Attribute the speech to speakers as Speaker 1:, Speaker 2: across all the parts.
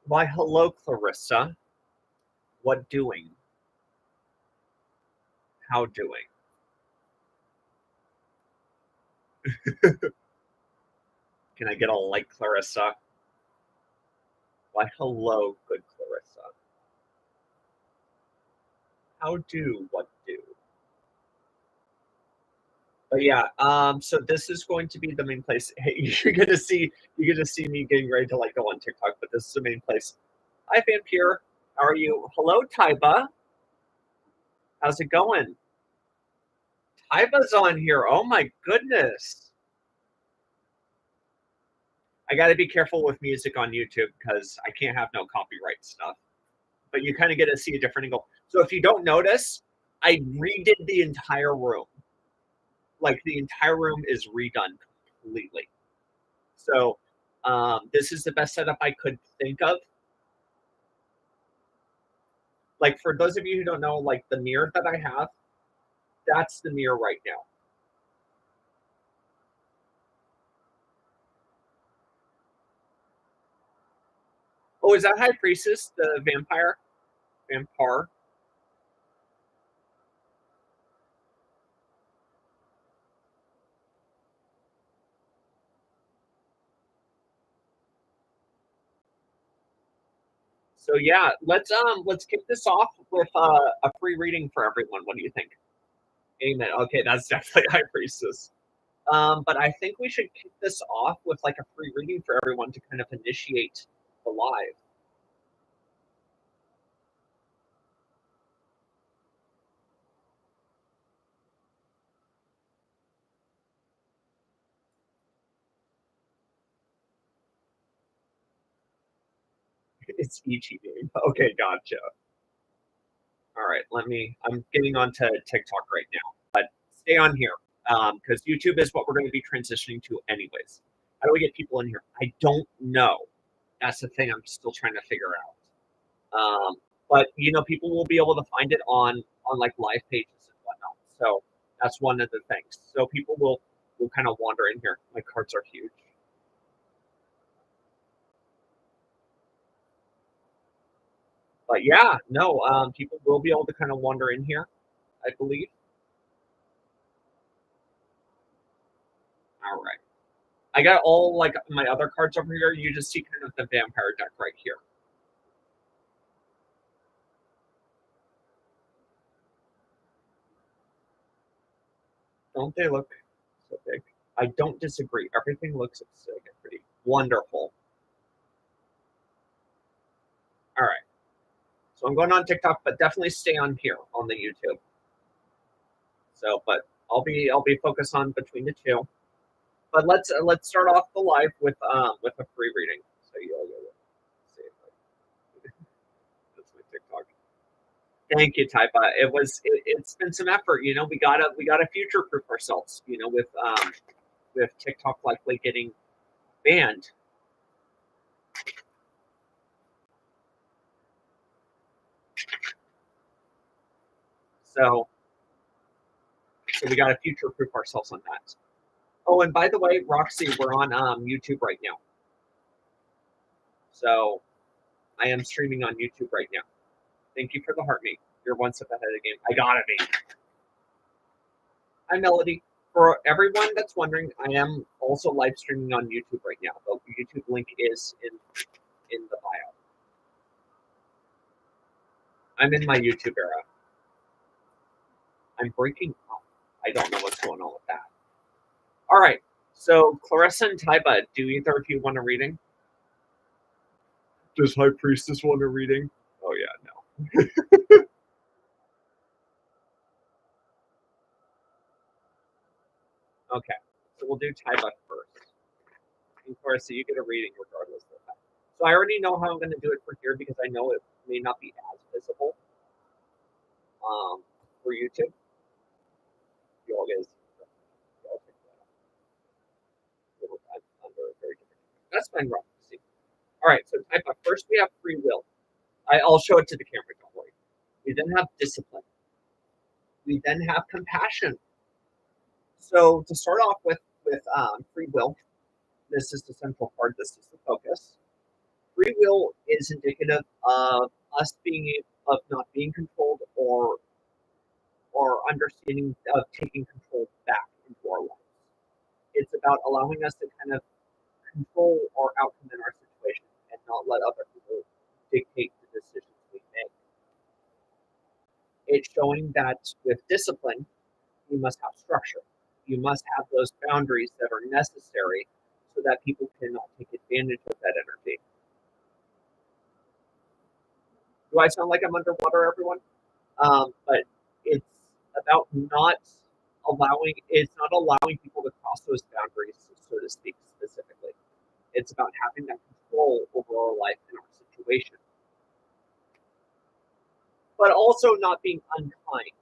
Speaker 1: Why, hello, Clarissa. What doing? How doing? Can I get a like, Clarissa? Why, hello, good Clarissa. How do? What do? But yeah, so this is going to be the main place. Hey, you're gonna see me getting ready to like go on TikTok, but this is the main place. Hi, Vampire. How are you? Hello, Taiba. How's it going? Taiba's on here. Oh my goodness. I got to be careful with music on YouTube because I can't have no copyright stuff. But you kind of get to see a different angle. So if you don't notice, I redid the entire room. Like the entire room is redone completely. So this is the best setup I could think of. Like for those of you who don't know, like the mirror that I have, that's the mirror right now. Oh, is that High Priestess, the vampire? Vampire? So yeah, let's kick this off with a free reading for everyone. What do you think? Amen. Okay, that's definitely High Priestess. But I think we should kick this off with like a free reading for everyone to kind of initiate the live. It's ETV. Okay, gotcha. All right, I'm getting onto TikTok right now, but stay on here because YouTube is what we're going to be transitioning to anyways. How do we get people in here? I don't know. That's the thing I'm still trying to figure out. But people will be able to find it on like live pages and whatnot. So that's one of the things. So people will kind of wander in here. My cards are huge. But yeah, no, people will be able to kind of wander in here, I believe. All right. I got all like my other cards over here. You just see kind of the vampire deck right here. Don't they look so big? I don't disagree. Everything looks so pretty wonderful. All right. So I'm going on TikTok, but definitely stay on here on the YouTube. So, but I'll be focused on between the two. But let's start off the live with a free reading. So you'll see if that's my TikTok. Thank you, Taipa. It's been some effort. We gotta future proof ourselves. With TikTok likely getting banned. So we gotta future proof ourselves on that. Oh, and by the way, Roxy, we're on YouTube right now. So I am streaming on YouTube right now. Thank you for the heart mate. You're one step ahead of the game. I gotta be. Hi, Melody. For everyone that's wondering, I am also live streaming on YouTube right now. The YouTube link is in the bio. I'm in my YouTube era. I'm breaking up. I don't know what's going on with that. All right. So Clarissa and Taiba, do either of you want a reading? Does High Priestess want a reading? Oh yeah, no. Okay. So we'll do Taiba first. And Clarissa, you get a reading regardless of that. So I already know how I'm going to do it for here because I know it may not be as visible for YouTube. You all guys, under a very different. That's fine, Rob. See. All right. So type up. First, we have free will. I'll show it to the camera. Don't worry. We then have discipline. We then have compassion. So to start off with free will, this is the central part. This is the focus. Free will is indicative of us of not being controlled or understanding of taking control back into our lives. It's about allowing us to kind of control our outcome in our situation and not let other people dictate the decisions we make. It's showing that with discipline, you must have structure. You must have those boundaries that are necessary so that people cannot take advantage of that energy. Do I sound like I'm underwater, everyone? But it's about it's not allowing people to cross those boundaries, so to speak, specifically. It's about having that control over our life and our situation. But also not being unkind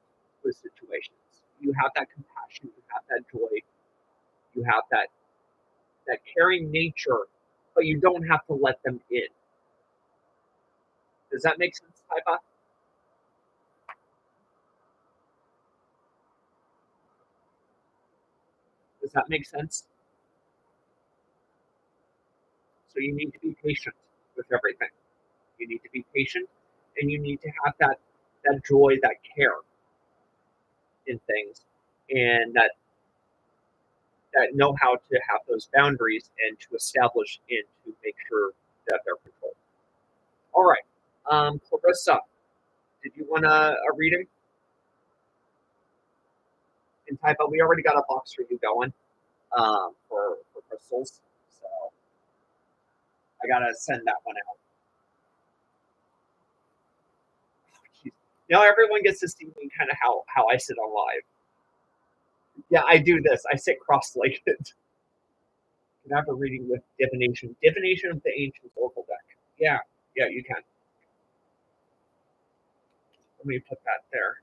Speaker 1: with situations. You have that compassion, you have that joy, you have that caring nature, but you don't have to let them in. Does that make sense, Taiba? Does that make sense? So you need to be patient with everything. You need to be patient, and you need to have that joy, that care in things, and that know how to have those boundaries and to establish and to make sure that they're controlled. All right, Clarissa, did you want a reading? In Typo, we already got a box for you going for crystals, so I gotta send that one out. Now everyone gets to see me kind of how I sit on live. Yeah, I do this. I sit cross-legged. You can have a reading with divination. Divination of the Ancient Oracle deck. Yeah, you can. Let me put that there.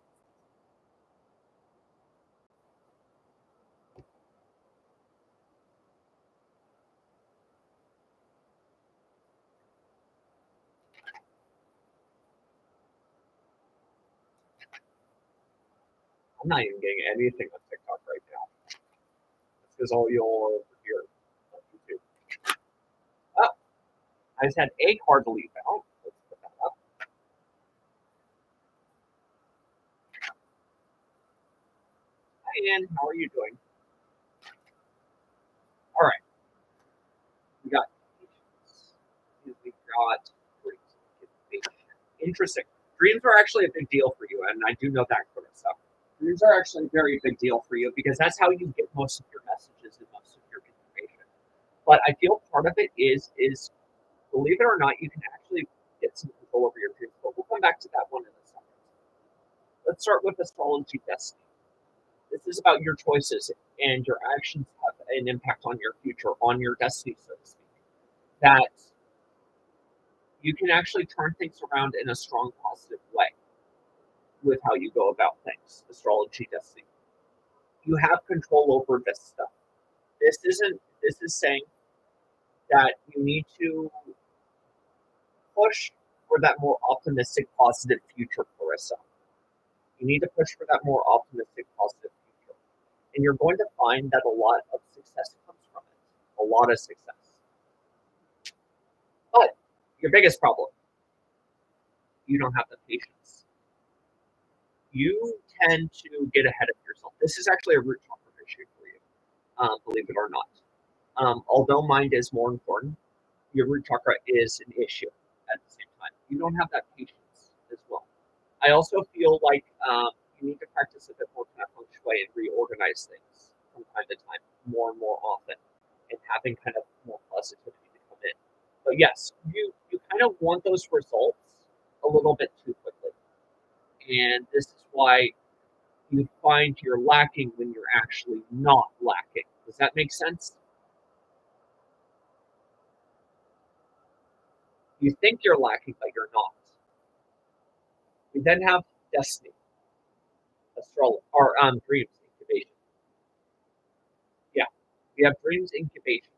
Speaker 1: I'm not even getting anything on TikTok right now. It's because all y'all are over here on YouTube. Oh, I just had a card to leave out. Let's put that up. Hi, Ann. How are you doing? All right. We got dreams. Interesting. Dreams are actually a big deal for you, and I do know that sort of stuff. Dreams are actually a very big deal for you because that's how you get most of your messages and most of your information. But I feel part of it is believe it or not, you can actually get some control over your dreams. But we'll come back to that one in a second. Let's start with astrology destiny. This is about your choices, and your actions have an impact on your future, on your destiny, so to speak. That you can actually turn things around in a strong, positive way with how you go about things. Astrology destiny. You have control over this stuff. This is saying that you need to push for that more optimistic, positive future for yourself. You need to push for that more optimistic, positive future. And you're going to find that a lot of success comes from it. A lot of success. But your biggest problem, you don't have the patience. You tend to get ahead of yourself. This is actually a root chakra issue for you, believe it or not. Although mind is more important, your root chakra is an issue at the same time. You don't have that patience as well. I also feel like you need to practice a bit more kind of feng shui and reorganize things from time to time, more and more often, and having kind of more positivity to come in. But yes, you kind of want those results a little bit too quickly. And this is why you find you're lacking when you're actually not lacking. Does that make sense? You think you're lacking, but you're not. We then have destiny, astrology, or dreams incubation. Yeah, we have dreams incubation.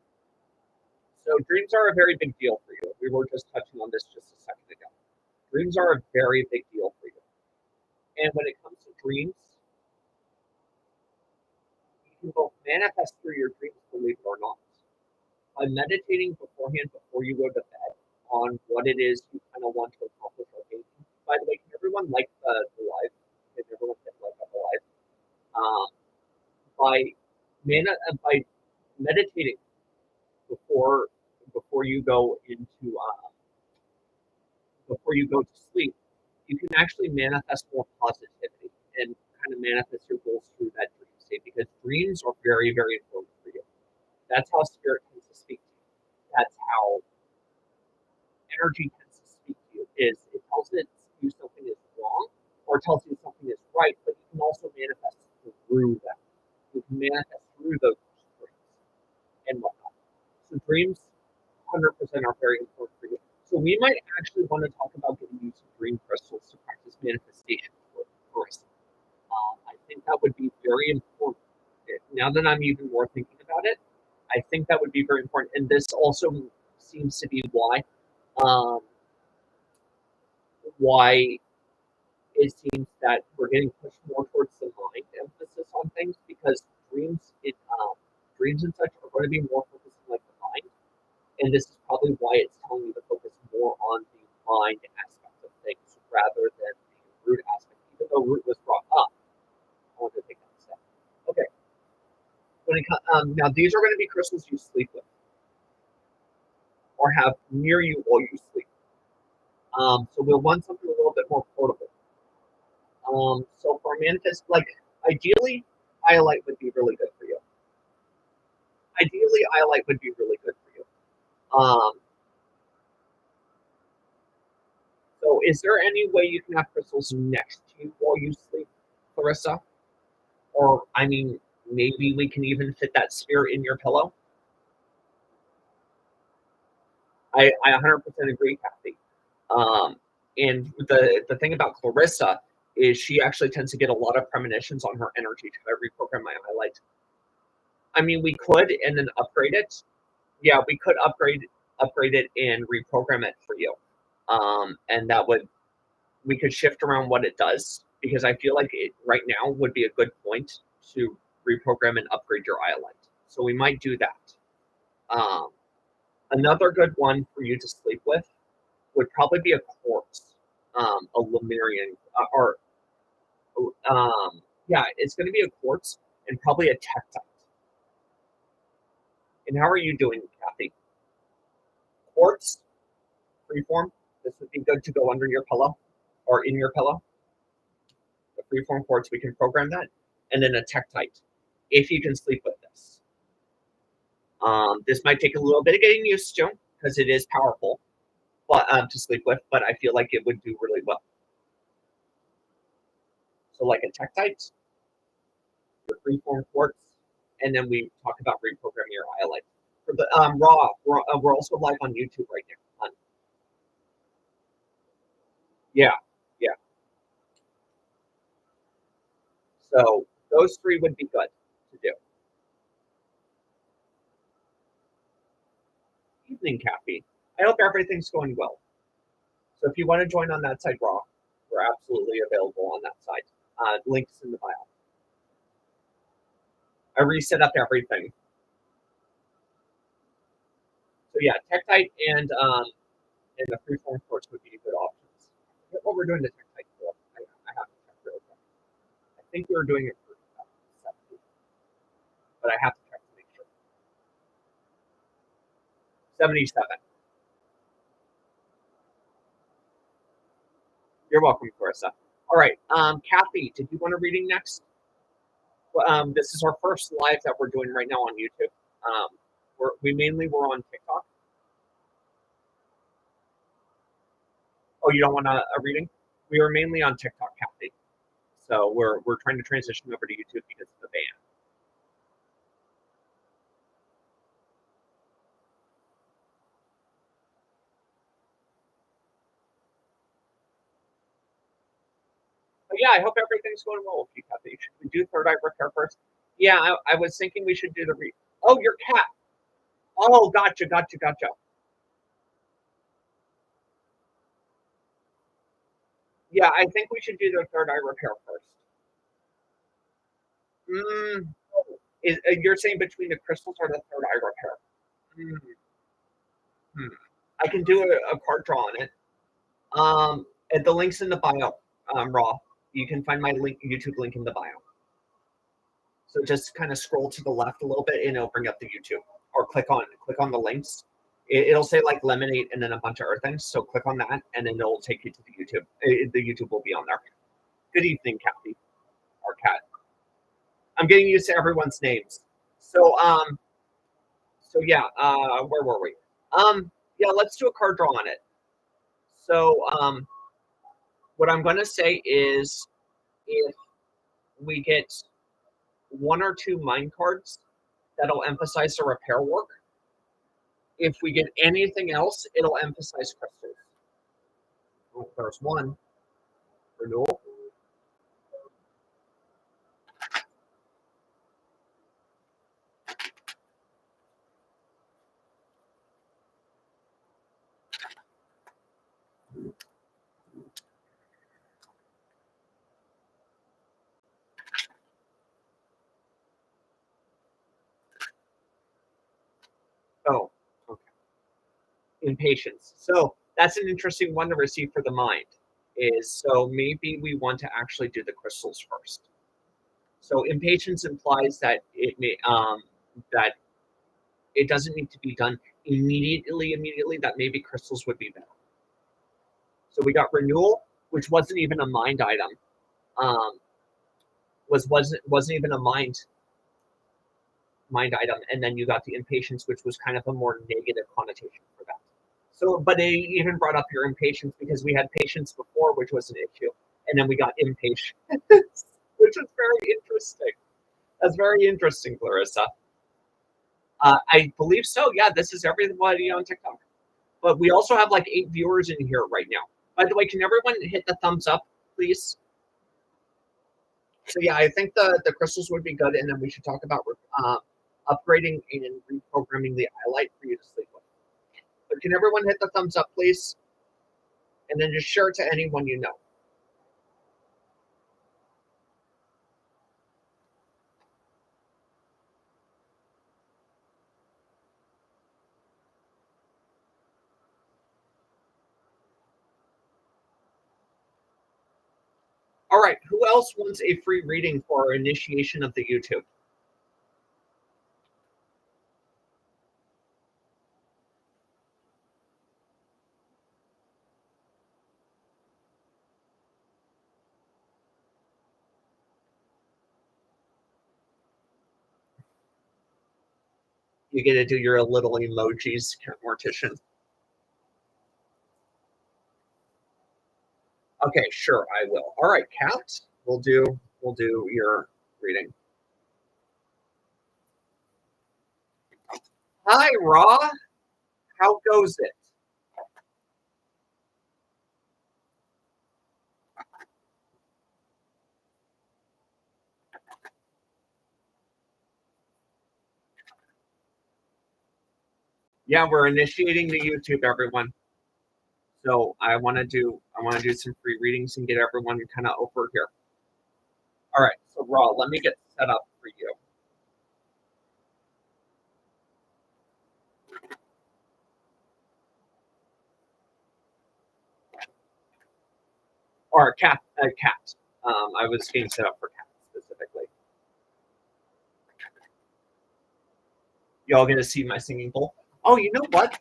Speaker 1: So dreams are a very big deal for you. We were just touching on this just a second ago. Dreams are a very big deal for you. And when it comes to dreams, you can both manifest through your dreams, believe it or not. By meditating beforehand, before you go to bed, on what it is you kind of want to accomplish or gain. By the way, can everyone like the live? Can everyone hit like on the live? Um, by by meditating before you go into before you go to sleep, you can actually manifest more positivity and kind of manifest your goals through that dream state because dreams are very, very important for you. That's how spirit tends to speak to you. That's how energy tends to speak to you. Is it tells you something is wrong or tells you something is right, but you can also manifest through that. You can manifest through those dreams and whatnot. So dreams, 100% are very important for you. So we might actually want to talk about getting you some dream crystals to practice manifestation for us. I think that would be very important. Now that I'm even more thinking about it, I think that would be very important. And this also seems to be um, why it seems that we're getting pushed more towards the mind emphasis on things because dreams and such are going to be more focused on like the mind. And this is probably why it's telling you to focus more on the mind aspect of things rather than the root aspect. Even though root was brought up, I want to take that a step. Okay. Now these are going to be crystals you sleep with or have near you while you sleep. So we'll want something a little bit more portable. So for manifest, like ideally, iolite would be really good for you. Ideally, iolite would be really good for you. Um, so is there any way you can have crystals next to you while you sleep, Clarissa? Or, I mean, maybe we can even fit that sphere in your pillow? I 100% agree, Kathy. And the thing about Clarissa is she actually tends to get a lot of premonitions on her energy to reprogram my highlight. I mean, we could and then upgrade it. Yeah, we could upgrade it and reprogram it for you. And that would we could shift around what it does because I feel like it right now would be a good point to reprogram and upgrade your iolite. So we might do that. Um, Another good one for you to sleep with would probably be a quartz, a Lemurian, or yeah, it's going to be a quartz and probably a tektite. And how are you doing, Kathy? Quartz, freeform. This would be good to go under your pillow or in your pillow. The freeform quartz, we can program that, and then a tektite, if you can sleep with this. This might take a little bit of getting used to because it is powerful, but to sleep with. But I feel like it would do really well. So like a tektite, your freeform quartz, and then we talk about reprogramming your iolite. For the raw, we're also live on YouTube right now. Yeah, yeah. So those three would be good to do. Evening, Kathy. I hope everything's going well. So if you want to join on that side, Raw, we're absolutely available on that side. Links in the bio. I reset up everything. So yeah, Tektite and the freeform quartz would be good options. I forget what we're doing the Tektite for. I have to check real quick. I think we were doing it for 70, but I have to check to make sure. 77. You're welcome, Clarissa. All right, Kathy, did you want a reading next? This is our first live that we're doing right now on YouTube. We mainly were on TikTok. Oh, you don't want a reading? We were mainly on TikTok, Kathy. So we're trying to transition over to YouTube because of the ban. yeah, I hope everything's going well with you, Kathy. Should we do third eye repair first? Yeah, I was thinking we should do the Oh, your cat. Oh, gotcha. Yeah, I think we should do the third eye repair first. Mm, you're saying between the crystals or the third eye repair? Mm, hmm. I can do a card draw on it. And the link's in the bio, Raw. You can find my YouTube link in the bio. So just kind of scroll to the left a little bit, and it'll bring up the YouTube. Or click on the links. It'll say like lemonade and then a bunch of other things. So click on that, and then it'll take you to the YouTube. The YouTube will be on there. Good evening, Kathy, or Cat. I'm getting used to everyone's names. So yeah. Where were we? Yeah. Let's do a card draw on it. So what I'm going to say is, if we get one or two mind cards, that'll emphasize the repair work. If we get anything else, it'll emphasize crystals. Oh, there's one. Renewal. Oh, okay. Impatience. So that's an interesting one to receive for the mind. So maybe we want to actually do the crystals first. So impatience implies that that it doesn't need to be done immediately. That maybe crystals would be better. So we got renewal, which wasn't even a mind item. Um, wasn't even a mind item, and then you got the impatience, which was kind of a more negative connotation for that. So, but it even brought up your impatience because we had patience before, which was an issue, and then we got impatient, which is very interesting. That's very interesting, Clarissa. I believe so. Yeah, this is everybody on TikTok. But we also have like 8 viewers in here right now. By the way, can everyone hit the thumbs up, please? So yeah, I think the crystals would be good, and then we should talk about upgrading and reprogramming the highlight for you to sleep with. But can everyone hit the thumbs up, please? And then just share it to anyone you know. All right, who else wants a free reading for our initiation of the YouTube? You get to do your little emojis, Mortician. Okay, sure, I will. All right, Kat, we'll do your reading. Hi, Raw. How goes it? Yeah, we're initiating the YouTube, everyone. So I want to do some free readings and get everyone kind of over here. All right, so Raw, let me get set up for you. Or Cat. I was getting set up for Cat specifically. Y'all gonna see my singing bowl? Oh, you know what?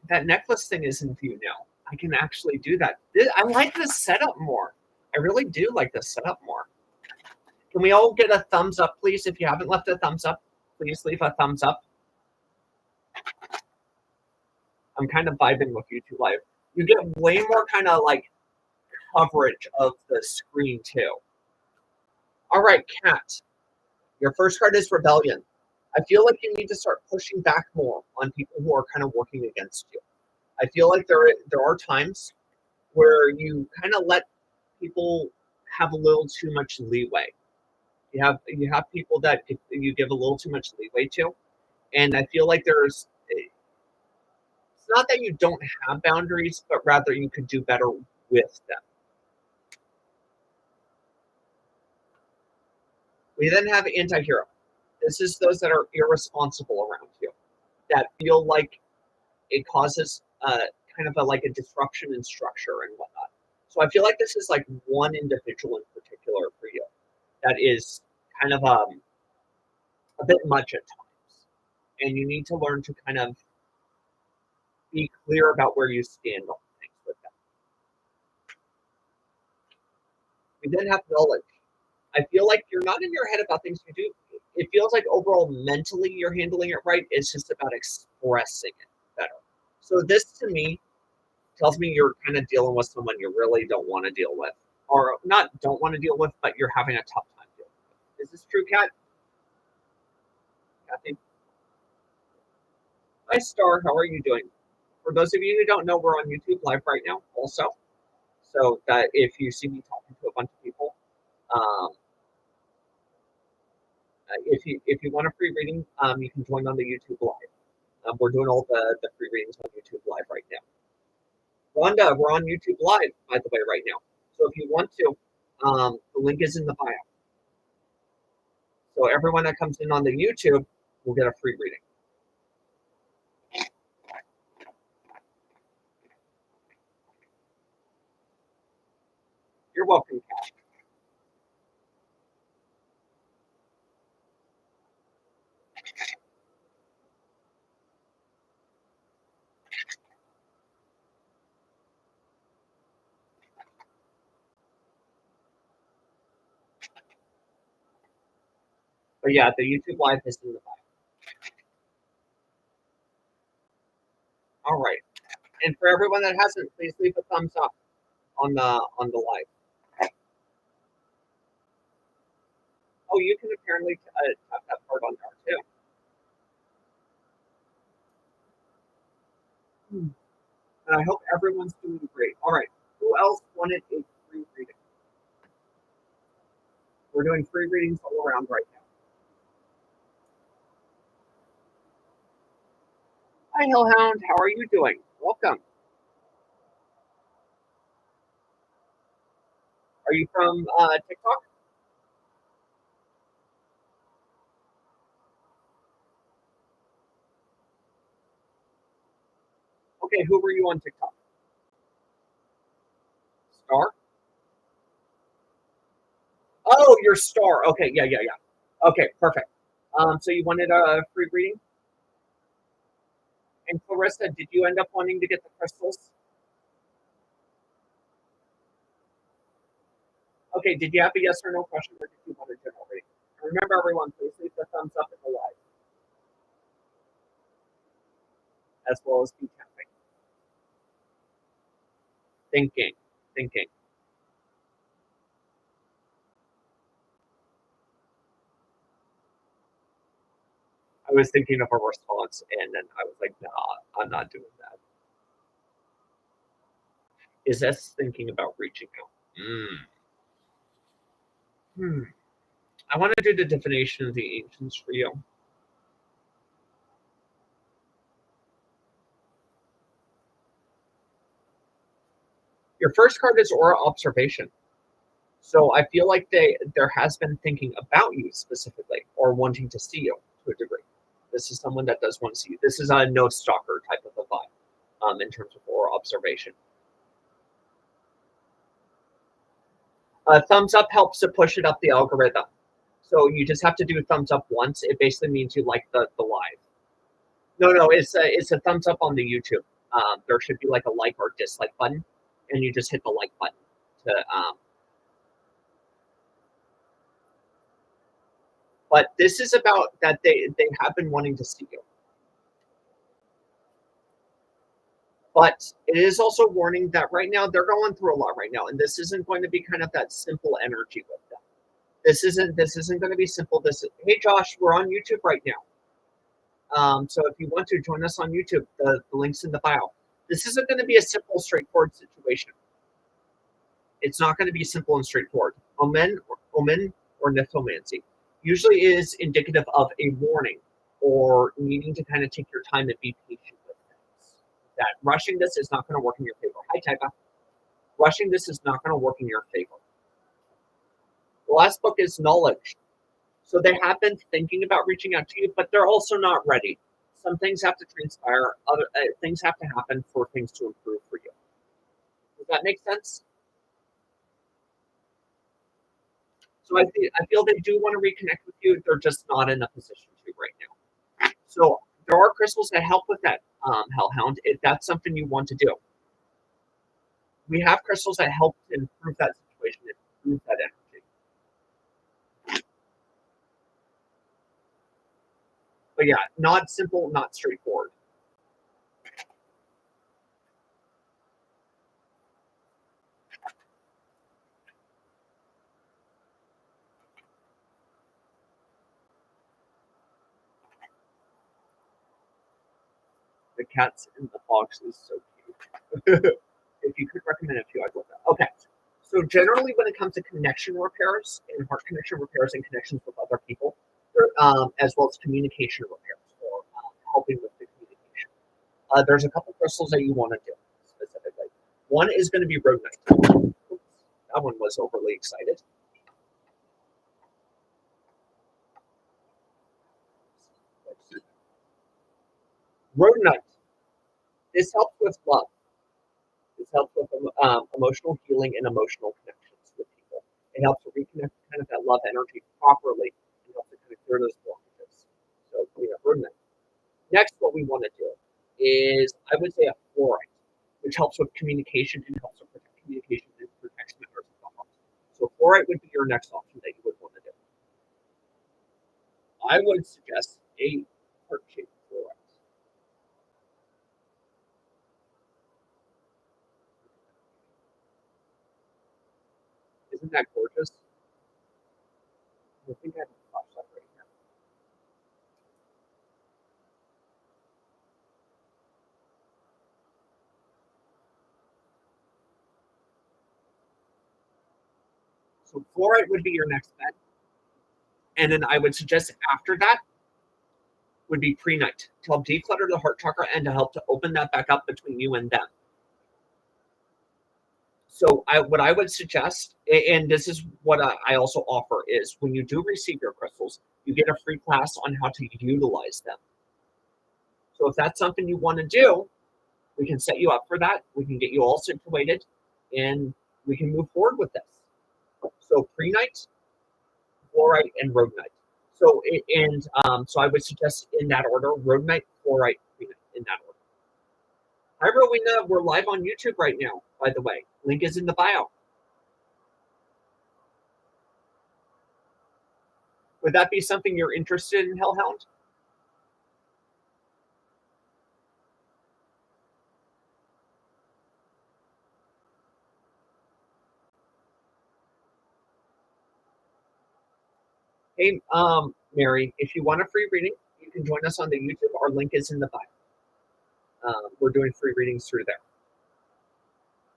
Speaker 1: That necklace thing is in view now. I can actually do that. I like this setup more. I really do like this setup more. Can we all get a thumbs up, please? If you haven't left a thumbs up, please leave a thumbs up. I'm kind of vibing with YouTube Live. You get way more kind of like coverage of the screen too. All right, Kat. Your first card is Rebellion. I feel like you need to start pushing back more on people who are kind of working against you. I feel like there are times where you kind of let people have a little too much leeway. You have people that you give a little too much leeway to, and I feel like it's not that you don't have boundaries, but rather you could do better with them. We then have anti-hero. This is those that are irresponsible around you, that feel like it causes kind of like a disruption in structure and whatnot. So I feel like this is like one individual in particular for you that is kind of a bit much at times, and you need to learn to kind of be clear about where you stand on things with them. We then have knowledge. I feel like you're not in your head about things you do. It feels like overall mentally you're handling it right. It's just about expressing it better. So this to me tells me you're kind of dealing with someone you really don't want to deal with, or not don't want to deal with, but you're having a tough time dealing with. Is this true, Kat? Kathy? Hi, Star. How are you doing? For those of you who don't know, we're on YouTube Live right now, also. So that if you see me talking to a bunch of people, um, if you want a free reading, you can join on the YouTube Live. We're doing all the free readings on YouTube Live right now. Rhonda, we're on YouTube Live, by the way, right now. So if you want to, the link is in the bio. So everyone that comes in on the YouTube will get a free reading. You're welcome, Kat. But yeah, the YouTube Live is in the bio. All right. And for everyone that hasn't, please leave a thumbs up on the live. Oh, you can apparently tap that part on there too. And I hope everyone's doing great. All right. Who else wanted a free reading? We're doing free readings all around right now. Hi, Hillhound. How are you doing? Welcome. Are you from TikTok? Okay, who were you on TikTok? Star? Oh, you're Star. Okay, yeah. Okay, perfect. So you wanted a free reading? And Clarissa, did you end up wanting to get the crystals? Okay, did you have a yes or no question, or did you want a general reading? And remember, everyone, please leave the thumbs up in the live, as well as be tapping. Thinking. I was thinking of a response, and then I was like, nah, I'm not doing that. Is this thinking about reaching out? I want to do the divination of the ancients for you. Your first card is aura observation. So I feel like there has been thinking about you specifically, or wanting to see you to a degree. This is someone that does want to see you. This is a no stalker type of a vibe in terms of aura observation. Thumbs up helps to push it up the algorithm. So you just have to do a thumbs up once. It basically means you like the live. No, it's a thumbs up on the YouTube. There should be like a like or dislike button, and you just hit the like button to. But this is about that they have been wanting to see you. But it is also warning that right now they're going through a lot right now, and this isn't going to be kind of that simple energy with them. This isn't going to be simple. Hey Josh, we're on YouTube right now. So if you want to join us on YouTube, the link's in the bio. This isn't going to be a simple, straightforward situation. It's not going to be simple and straightforward. Omen or Nithomancy usually is indicative of a warning or needing to kind of take your time and be patient with things. That rushing this is not going to work in your favor. Hi, Typa. Rushing this is not going to work in your favor. The last book is Knowledge. So they have been thinking about reaching out to you, but they're also not ready. Some things have to transpire. Other things have to happen for things to improve for you. Does that make sense? So I feel they do want to reconnect with you. They're just not in a position to right now. So there are crystals that help with that, Hellhound, if that's something you want to do. We have crystals that help to improve that situation, improve that energy. But yeah, not simple, not straightforward. The cats in the box is so cute. If you could recommend a few, I'd love that. Okay. So generally, when it comes to connection repairs and heart connection repairs and connections with other people, as well as communication repairs or helping with the communication, there's a couple crystals that you want to do specifically. One is going to be Rhodonite. Oops, that one was overly excited. Rhodonite. This helps with love. This helps with emotional healing and emotional connections with people. It helps to reconnect kind of that love energy properly and helps to kind of clear those blockages. So we have Rhodonite. Next, what we want to do is, I would say, a fluorite, which helps with communication and helps with protect communication and protects members of the heart. So fluorite would be your next option that you would want to do. I would suggest a heart-shaped fluorite. Isn't that gorgeous? I think I have a flashlight right now. So fluorite would be your next bet. And then I would suggest after that would be prehnite to help declutter the heart chakra and to help to open that back up between you and them. So what I would suggest, and this is what I also offer, is when you do receive your crystals, you get a free class on how to utilize them. So if that's something you want to do, we can set you up for that. We can get you all situated, and we can move forward with this. So prehnite, fluorite, and rhodonite. So I would suggest in that order: rhodonite, fluorite, prehnite, in that order. Hi, Rowena. We're live on YouTube right now, by the way. Link is in the bio. Would that be something you're interested in, Hellhound? Hey, Mary, if you want a free reading, you can join us on the YouTube. Our link is in the bio. We're doing free readings through there.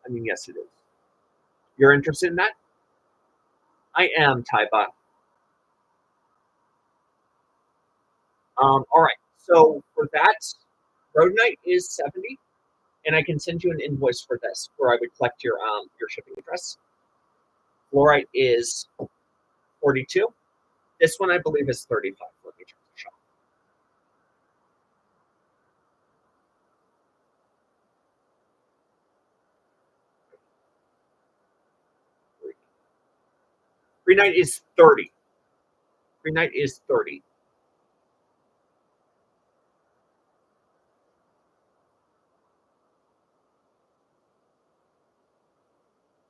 Speaker 1: I mean, yes, it is. You're interested in that? I am, Taiba. All right. So for that, Rhodonite is 70, and I can send you an invoice for this, where I would collect your shipping address. Fluorite is 42. This one, I believe, is 35. Let me check the shop. Prehnite is 30. Prehnite is 30.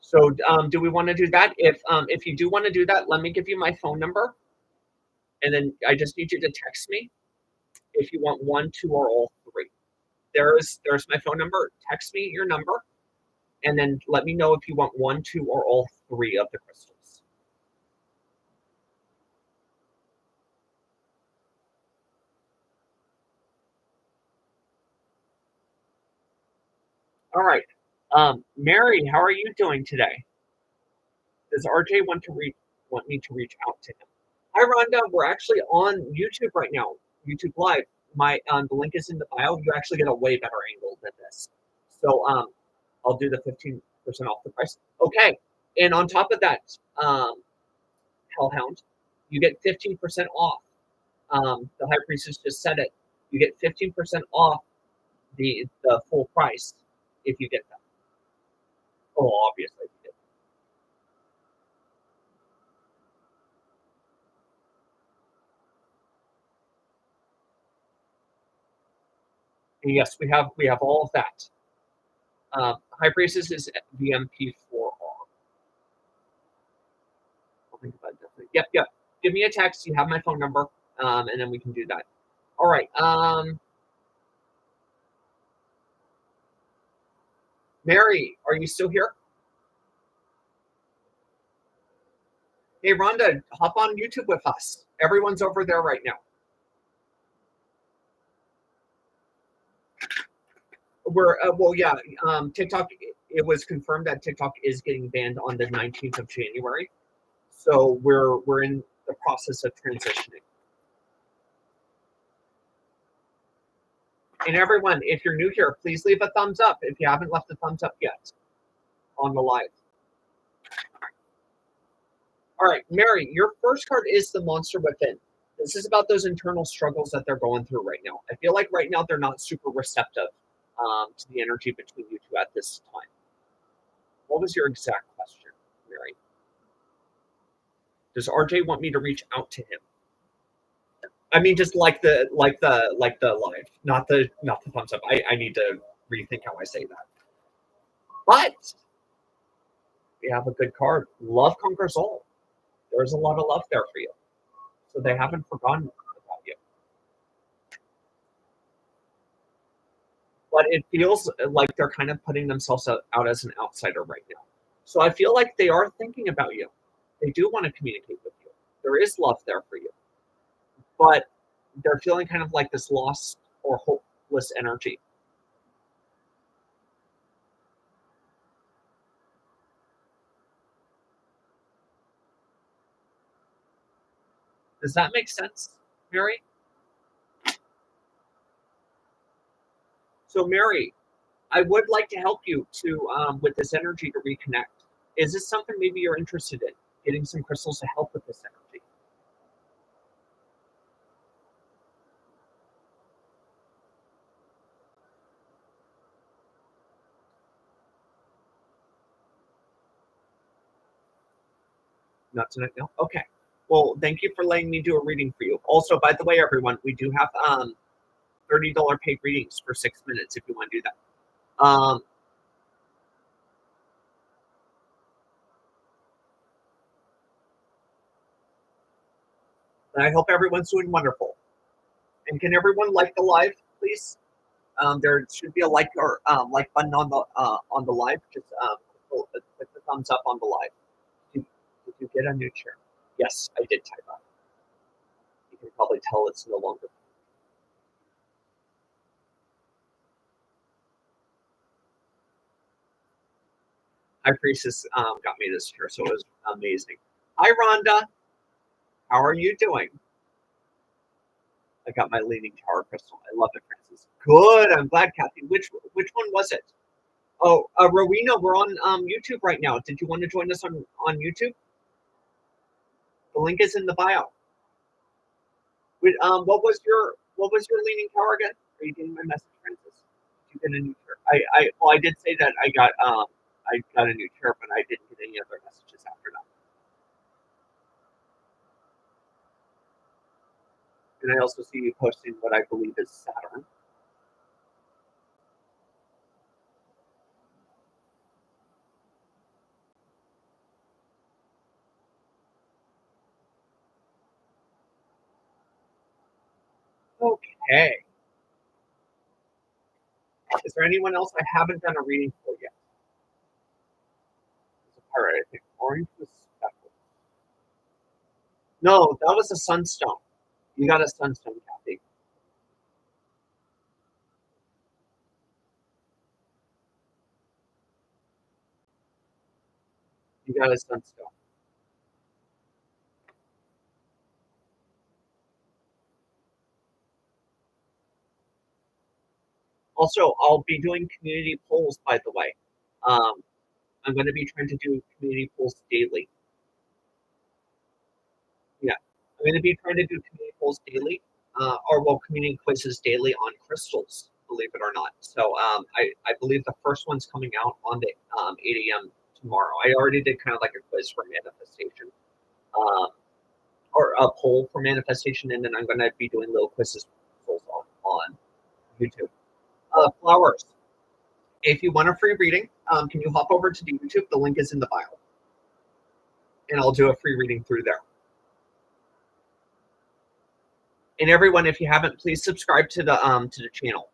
Speaker 1: So, do we want to do that? If you do want to do that, let me give you my phone number, and then I just need you to text me if you want one, two, or all three. There's my phone number. Text me your number, and then let me know if you want one, two, or all three of the crystals. All right. Mary, how are you doing today? Does RJ want me to reach out to him? Hi, Rhonda. We're actually on YouTube right now. YouTube Live. My the link is in the bio. You actually get a way better angle than this. So I'll do the 15% off the price. Okay. And on top of that, Hellhound, you get 15% off. The High Priestess just said it. You get 15% off the full price if you get that. Oh, obviously. If you get. Yes, we have all of that. High Priestess is VMP4R. I'll think about it definitely. Yep. Give me a text. You have my phone number, and then we can do that. All right. Mary, are you still here? Hey, Rhonda, hop on YouTube with us. Everyone's over there right now. TikTok. It was confirmed that TikTok is getting banned on the 19th of January, so we're in the process of transitioning. And everyone, if you're new here, please leave a thumbs up if you haven't left a thumbs up yet on the live. All right, Mary, your first card is the Monster Within. This is about those internal struggles that they're going through right now. I feel like right now they're not super receptive to the energy between you two at this time. What was your exact question, Mary? Does RJ want me to reach out to him? I mean, just like the live, not the thumbs up. I need to rethink how I say that. But we have a good card. Love conquers all. There's a lot of love there for you, so they haven't forgotten about you. But it feels like they're kind of putting themselves out as an outsider right now. So I feel like they are thinking about you. They do want to communicate with you. There is love there for you, but they're feeling kind of like this lost or hopeless energy. Does that make sense, Mary? So, Mary, I would like to help you to with this energy to reconnect. Is this something maybe you're interested in? Getting some crystals to help with this energy. Not tonight, no. Okay. Well, thank you for letting me do a reading for you. Also, by the way, everyone, we do have $30 paid readings for 6 minutes if you want to do that. And I hope everyone's doing wonderful. And can everyone like the live, please? There should be a like or like button on the live. Just click the thumbs up on the live. Did you get a new chair? Yes, I did type up. You can probably tell it's no longer. High Priestess got me this chair, so it was amazing. Hi, Rhonda. How are you doing? I got my leaning tower crystal. I love it, Francis. Good. I'm glad, Kathy. Which one was it? Oh, Rowena, we're on YouTube right now. Did you want to join us on YouTube? The link is in the bio. What was your leaning tower again? Are you getting my message, Francis? Did you get a new chair? I did say that I got a new chair, but I didn't get any other messages after that. And I also see you posting what I believe is Saturn. Okay. Is there anyone else I haven't done a reading for yet? It's a pirate, I think. Orange was speckled. No, that was a sunstone. You got a sunstone, Kathy. You got a sunstone. Also, I'll be doing community polls, by the way. Um, I'm going to be trying to do community polls daily. Yeah, I'm going to be trying to do community polls daily, or well, community quizzes daily on crystals, believe it or not. So I believe the first one's coming out on the 8 a.m. tomorrow. I already did kind of like a quiz for manifestation, um, or a poll for manifestation, and then I'm going to be doing little quizzes on YouTube. Flowers. If you want a free reading, can you hop over to the YouTube? The link is in the bio, and I'll do a free reading through there. And everyone, if you haven't, please subscribe to the channel.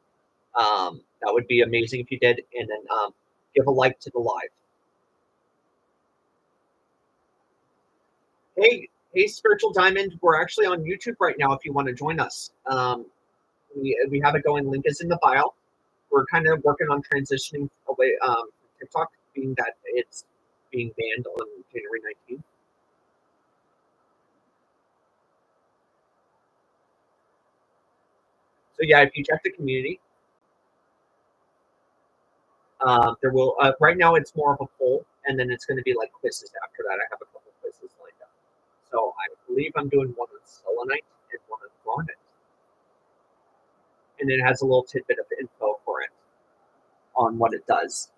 Speaker 1: That would be amazing if you did, and then give a like to the live. Hey, Spiritual Diamond, we're actually on YouTube right now. If you want to join us, we have it going. Link is in the bio. We're kind of working on transitioning away from TikTok, being that it's being banned on January 19th. So yeah, if you check the community, there will right now it's more of a poll, and then it's going to be like quizzes after that. I have a couple quizzes lined up. So I believe I'm doing one on selenite and one on garnet, and it has a little tidbit of info for it on what it does.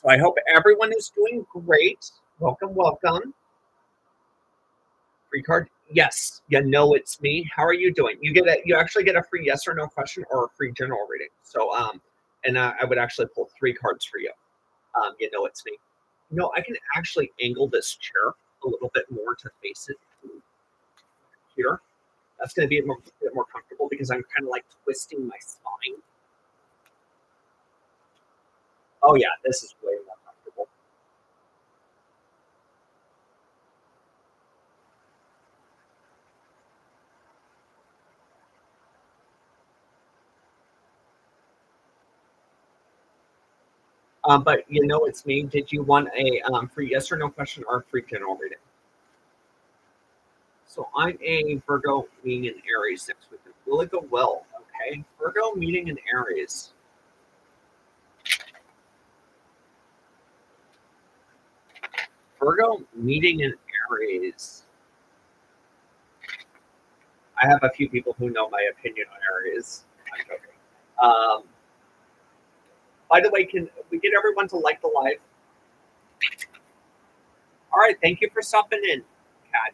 Speaker 1: So I hope everyone is doing great. Welcome, welcome. Free card? Yes. You know it's me. How are you doing? You actually get a free yes or no question or a free general reading. So and I would actually pull 3 cards for you. You know it's me. You know, I can actually angle this chair a little bit more to face it here. That's going to be a bit more comfortable because I'm kind of like twisting my spine. Oh yeah, this is way more comfortable. But you know it's me. Did you want a free yes or no question or a free general reading? So I'm a Virgo meeting in Aries next week. Will it go well? Okay. Virgo meeting in Aries. Virgo meeting in Aries. I have a few people who know my opinion on Aries. I'm joking. By the way, can we get everyone to like the live? All right. Thank you for stopping in, Kat.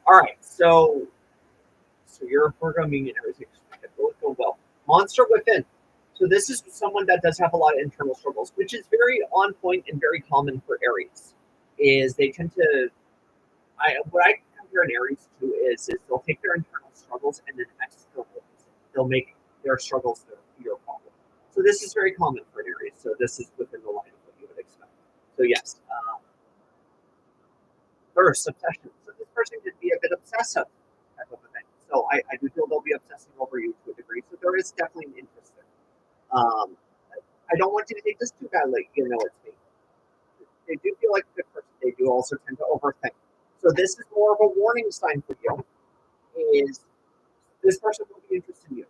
Speaker 1: All right. So you're a Virgo meeting in Aries. It will go well. Monster within. So this is someone that does have a lot of internal struggles, which is very on point and very common for Aries. Is they tend to, what I compare an Aries to is they'll take their internal struggles and then externalize it. They'll make their struggles your problem. So this is very common for an Aries. So this is within the line of what you would expect. So yes, thirst, obsession. So this person could be a bit obsessive type of a thing. So I do feel they'll be obsessing over you to a degree. So there is definitely an interest there. I don't want you to take this too badly. You know, it's me. They do feel like a good person. They do also tend to overthink. So this is more of a warning sign for you. Is this person will be interested in you?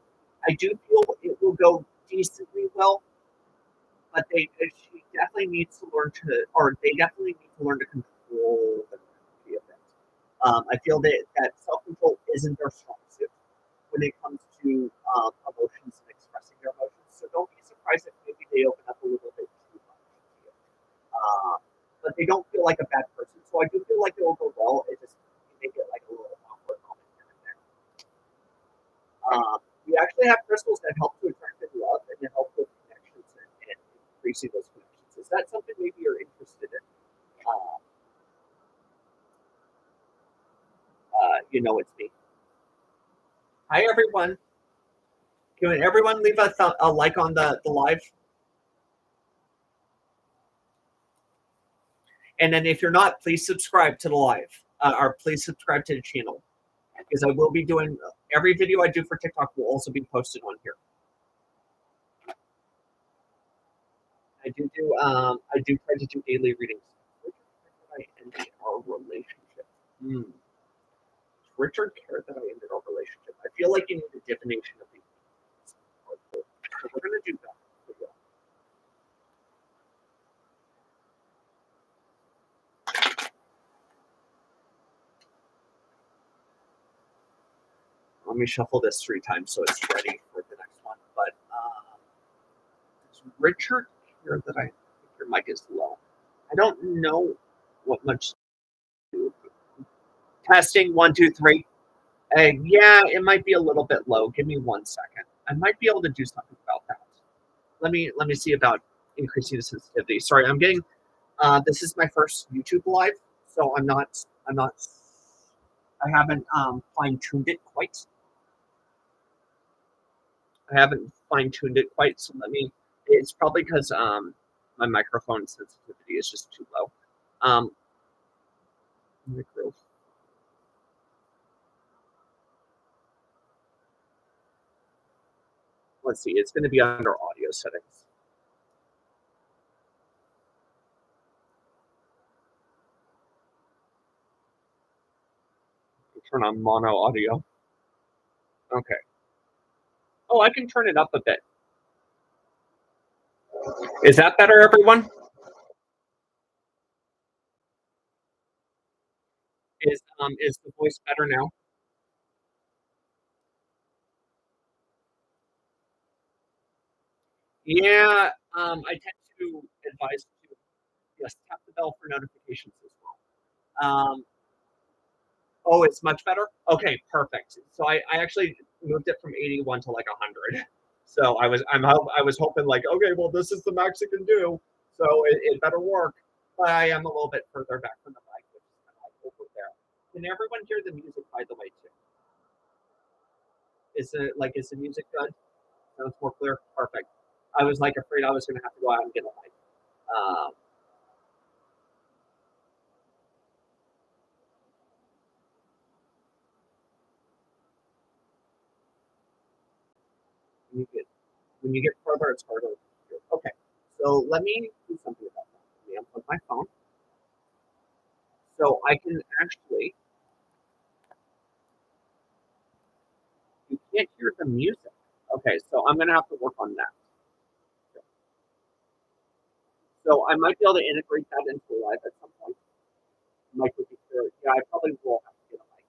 Speaker 1: I do feel it will go decently well, but she definitely needs to learn to, or they definitely need to learn to control the energy a bit. I feel that self control isn't their strong suit when it comes to emotions and expressing their emotions. So don't be surprised if maybe they open up a little bit too much to you. But they don't feel like a bad person. So I do feel like it will go well. It just make it like a little awkward moment here and there. We actually have crystals that help to attract in love and to help with connections and increasing those connections. Is that something maybe you're interested in? You know it's me. Hi everyone. Can everyone leave a like on the live? And then if you're not, please subscribe to the live, or please subscribe to the channel, because I will be doing Every video I do for TikTok will also be posted on here. I do try to do daily readings. I ended our relationship. Richard cared that I ended our relationship. I feel like you need a divination of these. So we're gonna do that. Let me shuffle this 3 times so it's ready for the next one. But does Richard care that I think your mic is low? I don't know what much. Testing 1, 2, 3. Yeah, it might be a little bit low. Give me 1 second. I might be able to do something about that. Let me see about increasing the sensitivity. Sorry, I'm getting. This is my first YouTube live, so I haven't fine tuned it quite. So let me. It's probably because my microphone sensitivity is just too low. Micro. Let's see. It's going to be under audio settings. Turn on mono audio. Okay. Oh, I can turn it up a bit. Is that better, everyone? Is the voice better now? Yeah, I tend to advise to, yes, tap the bell for notifications as well. Oh, it's much better? Okay, perfect. So I actually moved it from 81 to like 100. So I was hoping like, okay, well, this is the max it can do, so it better work. But I am a little bit further back from the mic, which is kind of like over there. Can everyone hear the music, by the way, too? Is the music good? Sounds more clear? Perfect. I was like afraid I was gonna have to go out and get a mic. Um, when you get further, it's harder. Okay, so let me do something about that. Let me unplug my phone so I can actually. You can't hear the music. Okay, so I'm gonna have to work on that. So I might be able to integrate that into live at some point. Mic would be clear. Yeah, I probably will have to get a mic.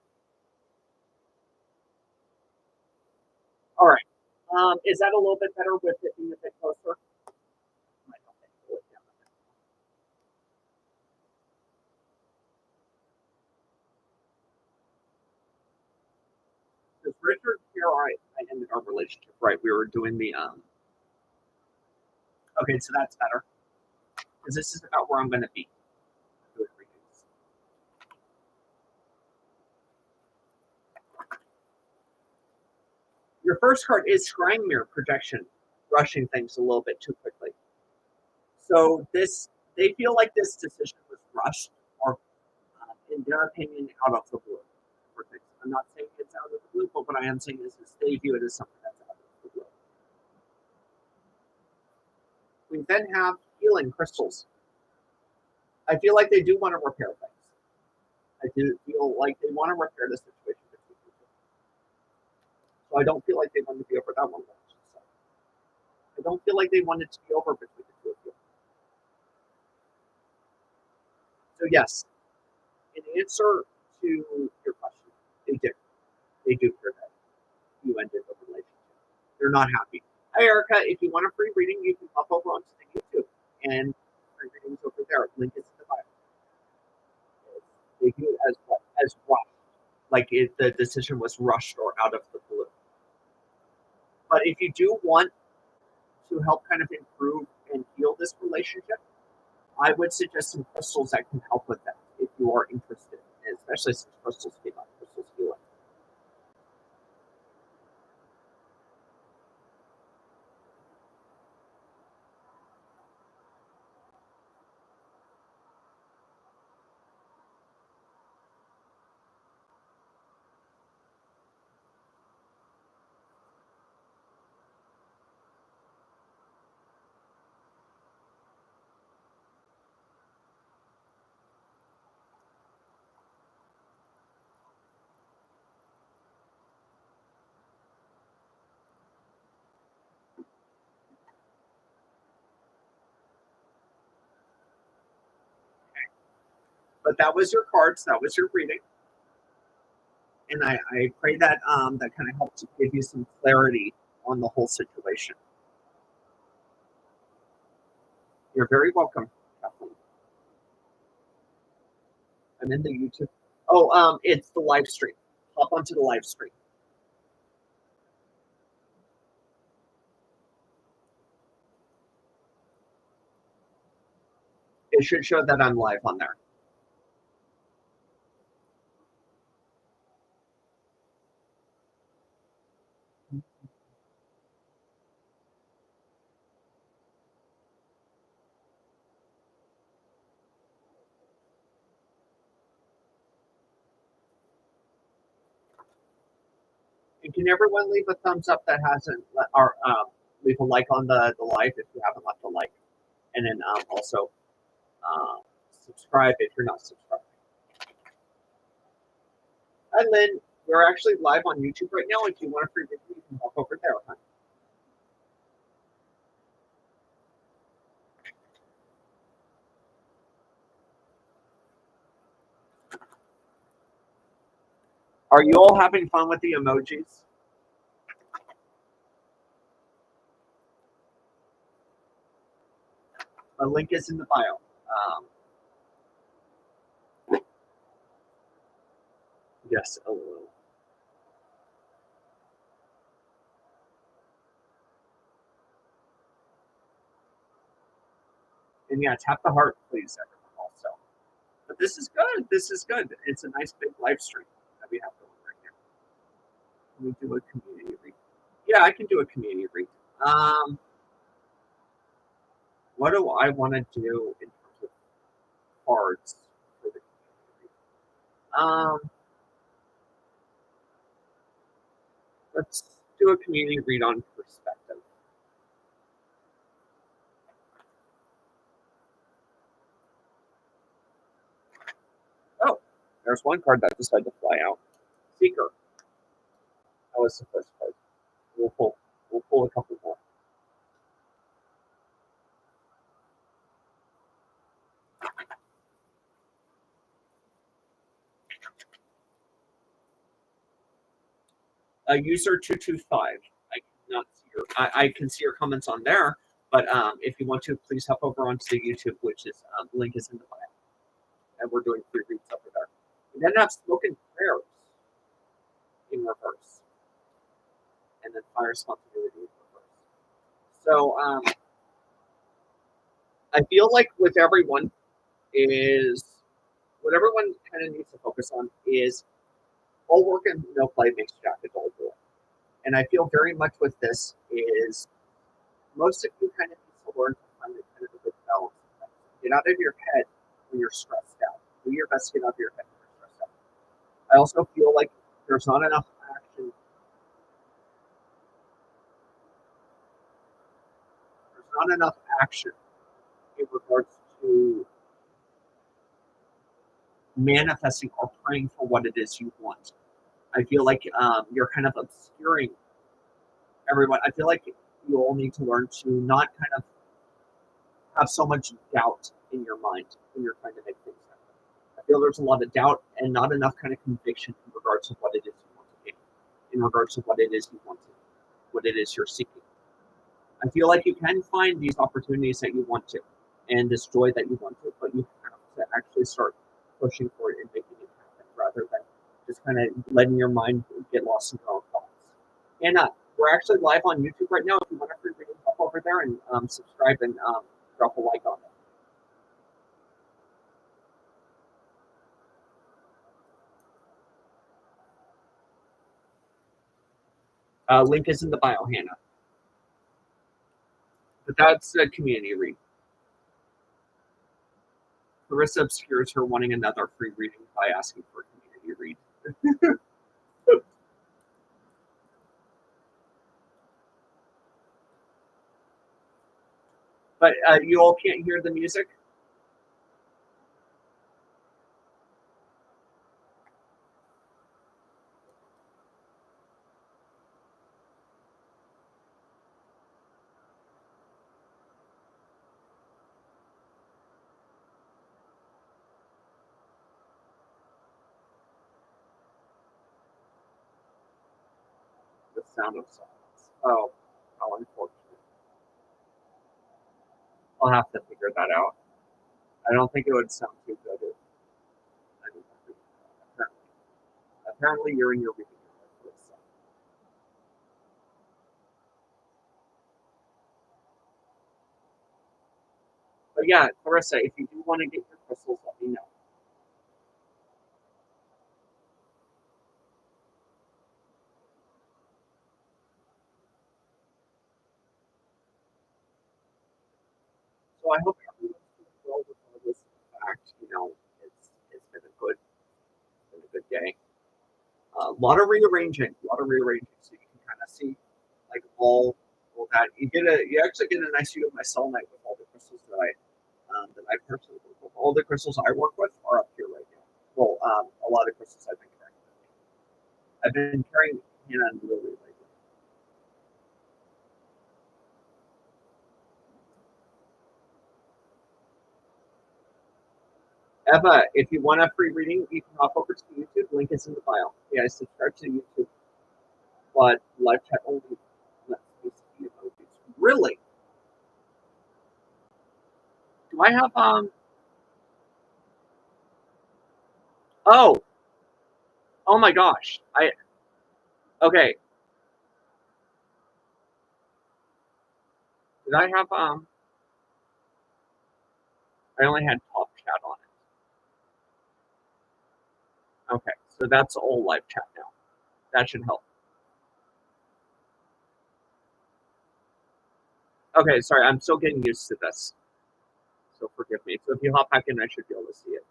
Speaker 1: All right. Is that a little bit better with it being a bit closer? Might help it pull it down a bit. Because Richard here, I ended our relationship, right? We were doing the Okay, so that's better. Because this is about where I'm gonna be. Your first card is Scrying Mirror Projection, rushing things a little bit too quickly. So they feel like this decision was rushed or, in their opinion, out of the blue. For things. I'm not saying it's out of the blue, but what I am saying is they view it as something that's out of the blue. We then have healing crystals. I feel like they do want to repair things. I do feel like they want to repair the situation between the two. So I don't feel like they want to be over that one. I don't feel like they want it to be over between the two of you. So yes, in answer to your question, they do. They do care that you ended the relationship. They're not happy. Hi, Erica. If you want a free reading, you can pop over onto the YouTube and free readings over there. Link is in the bio. They view it as what? As rushed. Like the decision was rushed or out of the blue. But if you do want to help kind of improve and heal this relationship, I would suggest some crystals that can help with that if you are interested, especially since crystals came up. Crystals healing. But that was your cards. That was your reading. And I pray that that kind of helps give you some clarity on the whole situation. You're very welcome, Kathleen. I'm in the YouTube. Oh, it's the live stream. Hop onto the live stream. It should show that I'm live on there. And can everyone leave a thumbs up that hasn't, or leave a like on the live if you haven't left a like, and then also subscribe if you're not subscribed. Hi, Lynn. We're actually live on YouTube right now. If you want a free video, you can hop over there. Huh? Are you all having fun with the emojis? The link is in the bio. Yes, a little. And yeah, tap the heart, please, everyone, also. But this is good. This is good. It's a nice big live stream that we have going right here. Can we do a community read? Yeah, I can do a community read. What do I want to do in terms of cards for the community read? Let's do a community read on perspective. Oh, there's one card that decided to fly out. Seeker. That was the first card. We'll pull a couple more. User 225. I cannot see your. I can see your comments on there, but if you want to, please hop over onto the YouTube, which is the link is in the bio, and we're doing free reads over there. We then have spoken prayers in reverse, and then fire spontaneity in reverse. So I feel like with everyone is what everyone kind of needs to focus on is all work and no play makes Jack a dull boy. And I feel very much with this is most of you kind of need to learn to find a kind of a good balance. Get out of your head when you're stressed out. Do your best to get out of your head when you're stressed out. I also feel like there's not enough action. There's not enough action in regards to manifesting or praying for what it is you want. I feel like you're kind of obscuring everyone. I feel like you all need to learn to not kind of have so much doubt in your mind when you're trying to make things happen. I feel there's a lot of doubt and not enough kind of conviction in regards to what it is you want to gain, in regards to what it is you want to, what it is you're seeking. I feel like you can find these opportunities that you want to and this joy that you want to, but you have to actually start pushing for it and making it happen rather than just kind of letting your mind get lost in your own thoughts. And we're actually live on YouTube right now. If you want to free reading, hop over there and subscribe and drop a like on it. Link is in the bio, Hannah. But that's a community read. Carissa obscures her wanting another free reading by asking for a community read. But you all can't hear the music? Sound of silence. Oh, how unfortunate. I'll have to figure that out. I don't think it would sound too good if I didn't have to. Apparently you're in your reading room. But yeah, Clarissa, if you do want to get your crystals, let me know. So I hope everyone's doing well with all this. In fact, it's been a good day. A lot of rearranging, so you can kind of see like all that. You actually get a nice view of my cell night with all the crystals that I personally work with. All the crystals I work with are up here right now. Well, a lot of crystals I've been carrying. I've been carrying Hannah and Lily lately. Eva, if you want a free reading, you can hop over to YouTube. Link is in the bio. Yeah, subscribe to YouTube. But live chat only lets me see emojis. Really? Do I have oh oh my gosh. Okay. Did I have I only had top chat on it. Okay, so that's all live chat now. That should help. Okay, sorry, I'm still getting used to this. So forgive me. So if you hop back in, I should be able to see it.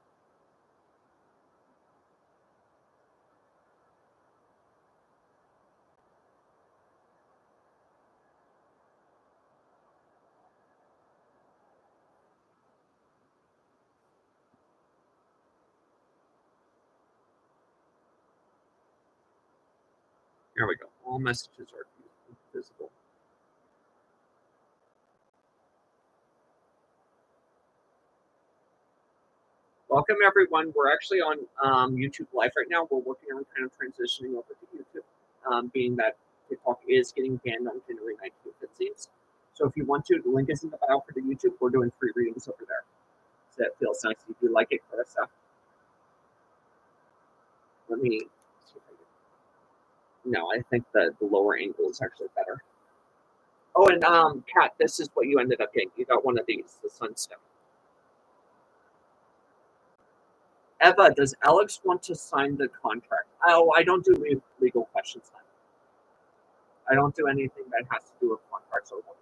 Speaker 1: There we go. All messages are visible. Welcome everyone. We're actually on YouTube Live right now. We're working on kind of transitioning over to YouTube, being that TikTok is getting banned on January 19th, it seems. So if you want to, the link is in the bio for the YouTube. We're doing free readings over there. So that feels nice. If you like it, Clarissa. Let me see if I can. No, I think the lower angle is actually better. Oh, and Kat, this is what you ended up getting. You got one of these, the Sunstone. Eva, does Alex want to sign the contract? Oh, I don't do legal questions then. I don't do anything that has to do with contracts or contracts.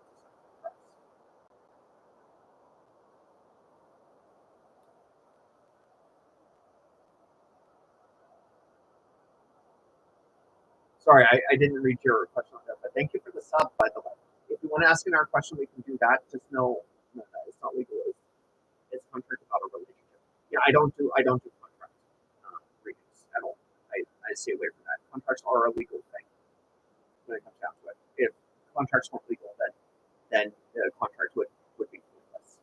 Speaker 1: Sorry, I didn't read your question on that, but thank you for the sub, by the way. If you want to ask an our question, we can do that. Just know that it's not legal. It's contract about a relationship. Yeah, I don't do contract readings at all. I stay away from that. Contracts are a legal thing when it comes down to it. If contracts weren't legal, then the contract would be pointless.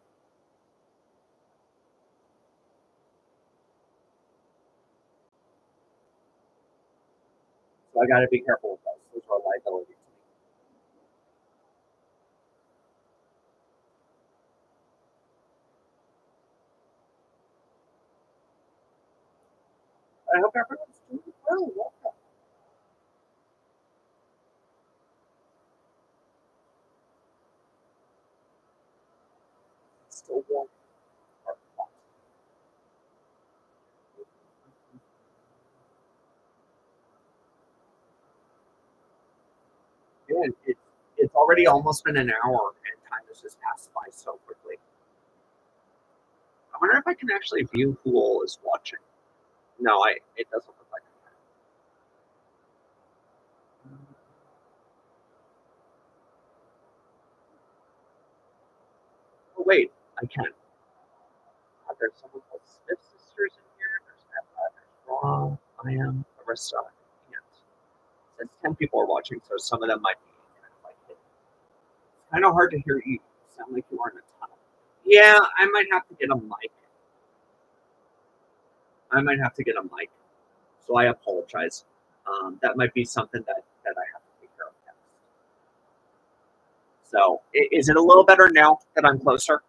Speaker 1: So I got to be careful with those. Those are liabilities. I hope everyone's doing well. Welcome. It's still warm. Man, it's already almost been an hour, and time has just passed by so quickly. I wonder if I can actually view who all is watching. No, it doesn't look like I can. Oh wait, I can. There's someone called Smith Sisters in here. There's Emma, there's Raw, I am, Arista, and since 10 people are watching, so some of them might be kind of like hidden. It's kind of hard to hear you. Sound like you are in a tunnel. Yeah, I might have to get a mic. I might have to get a mic. So I apologize. That might be something that I have to take care of. So is it a little better now that I'm closer?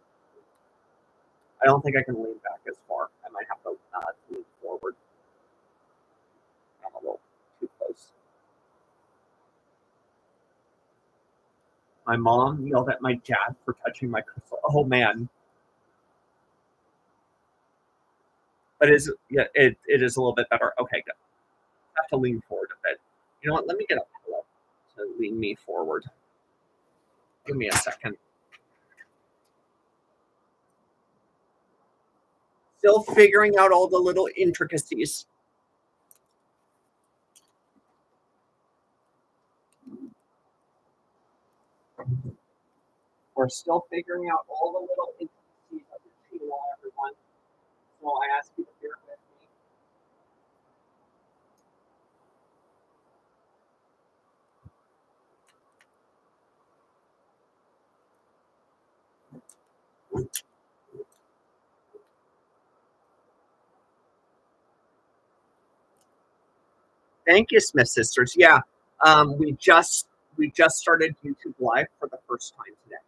Speaker 1: I don't think I can lean back as far. I might have to lean forward. I'm a little too close. My mom yelled at my dad for touching my crystal. Oh man. But it is a little bit better. Okay, good. I have to lean forward a bit. You know what? Let me get a pillow to lean me forward. Give me a second. Still figuring out all the little intricacies. We're still figuring out all the little intricacies of the channel, everyone. So I ask you to bear with me. Thank you, Smith Sisters. Yeah, we just started YouTube Live for the first time today.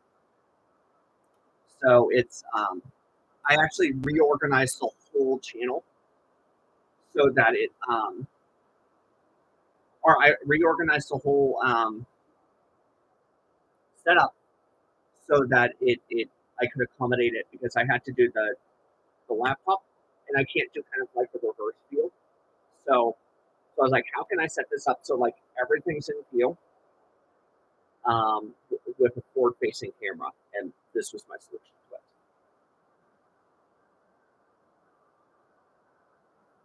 Speaker 1: So it's I actually reorganized the whole channel so that or I reorganized the whole setup so that I could accommodate it because I had to do the laptop and I can't do kind of like the reverse view. So I was like, how can I set this up so like everything's in view with a forward-facing camera, and this was my solution to it.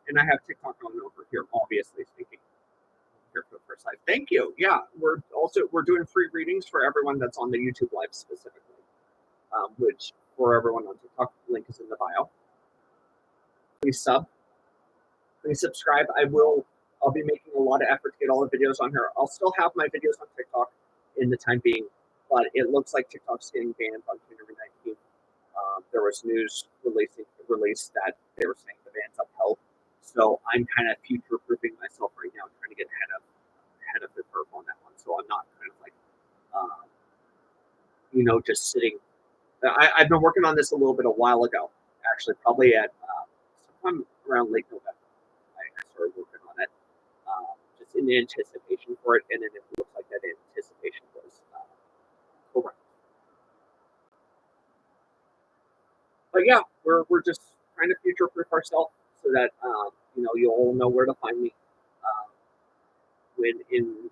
Speaker 1: And I have TikTok on over here, obviously speaking. Here for the first time. Thank you. Yeah, we're doing free readings for everyone that's on the YouTube Live specifically, which for everyone on TikTok, the link is in the bio. Please subscribe. I'll be making a lot of effort to get all the videos on here. I'll still have my videos on TikTok in the time being, but it looks like TikTok's getting banned on January 19th. There was news released that they were saying the ban's upheld. So I'm kind of future-proofing myself right now, trying to get ahead of the curve on that one. So I'm not kind of like, just sitting. I've been working on this a little bit a while ago, actually, probably at sometime around late November. I started working on it, just in anticipation for it, and then it looks like that anticipation was correct. But yeah, we're just trying to future-proof ourselves so that you'll all know where to find me when, in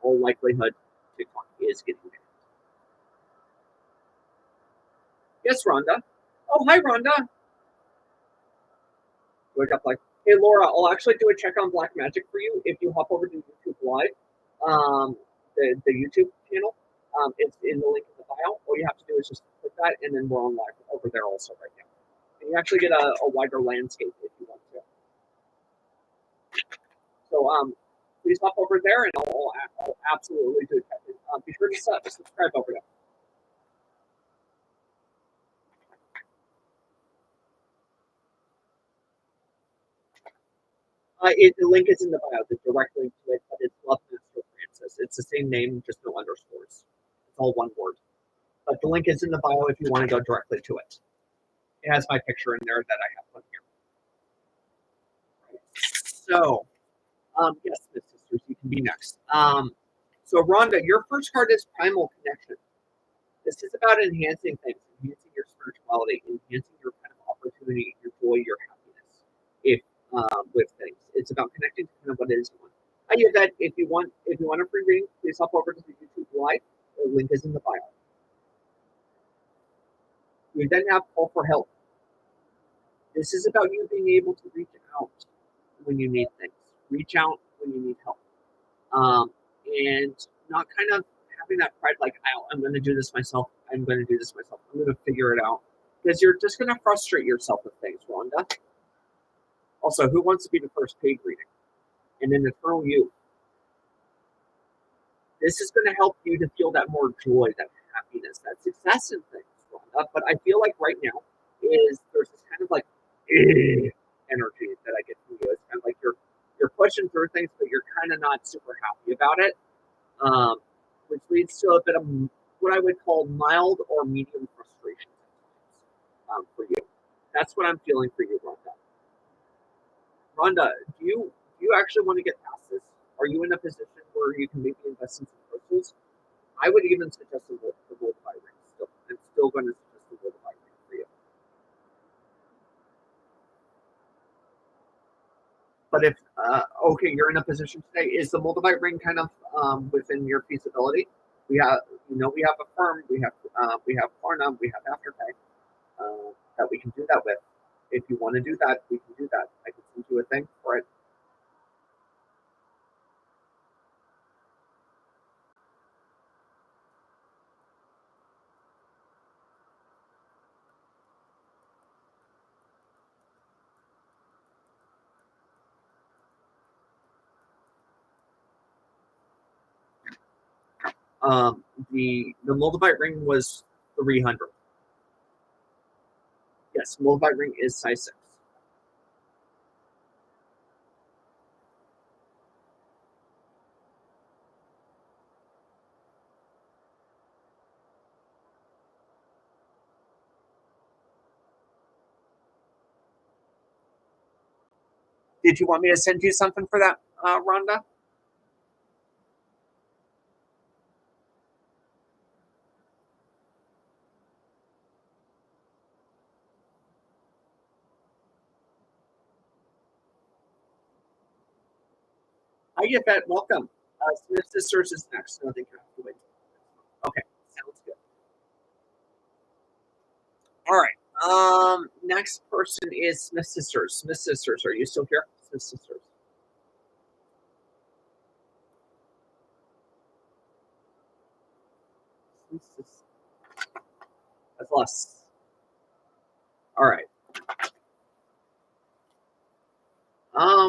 Speaker 1: all likelihood, TikTok is getting banned. Yes, Rhonda. Oh, hi, Rhonda. Wake up like, hey, Laura, I'll actually do a check on Black Magic for you if you hop over to YouTube Live, the YouTube channel. It's in the link in the bio. All you have to do is just click that, and then we're on live over there also right now. And you actually get a wider landscape if you want to. So please hop over there, and I'll absolutely do it. Be sure to subscribe over there. The link is in the bio, the direct link to it, but it's Love Master Francis. It's the same name, just no underscores. It's all one word. But the link is in the bio if you want to go directly to it. It has my picture in there that I have put here. So, yes, Miss Sisters, you can be next. So, Rhonda, your first card is Primal Connection. This is about enhancing things, enhancing your spirituality, enhancing your kind of opportunity, your joy, your happiness. With things, it's about connecting to kind of what it is you want. I get that if you want a free reading, please hop over to the YouTube Live. The link is in the bio. We then have Call for Help. This is about you being able to reach out when you need things, reach out when you need help, and not kind of having that pride like, I'm going to do this myself. I'm going to figure it out, because you're just going to frustrate yourself with things, Rhonda. Also, who wants to be the first paid reading? And then Eternal Youth. This is going to help you to feel that more joy, that happiness, that success in things, Rhonda. But I feel like right now there's this kind of like energy that I get from you. It's kind of like you're pushing through things, but you're kind of not super happy about it, which leads to a bit of what I would call mild or medium frustration for you. That's what I'm feeling for you, Rhonda. Rhonda, do you actually want to get past this? Are you in a position where you can maybe invest in some crystals? I would even suggest the multi ring still. I'm still going to suggest the multi ring for you. But if okay, you're in a position today. Is the multivite ring kind of within your feasibility? We have, we have a firm, we have Klarna, we have Afterpay that we can do that with. If you want to do that, we can do that. I can send you a thing for it. Um, the multivite ring was 300. Yes, multivite ring is size 6. Did you want me to send you something for that, Rhonda? Hi, Yvette. Welcome. Smith Sisters is next. No, they have to wait. Okay, sounds good. All right. Next person is Smith Sisters. Smith Sisters, are you still here? Smith Sisters. Smith Sisters. That's less. All right.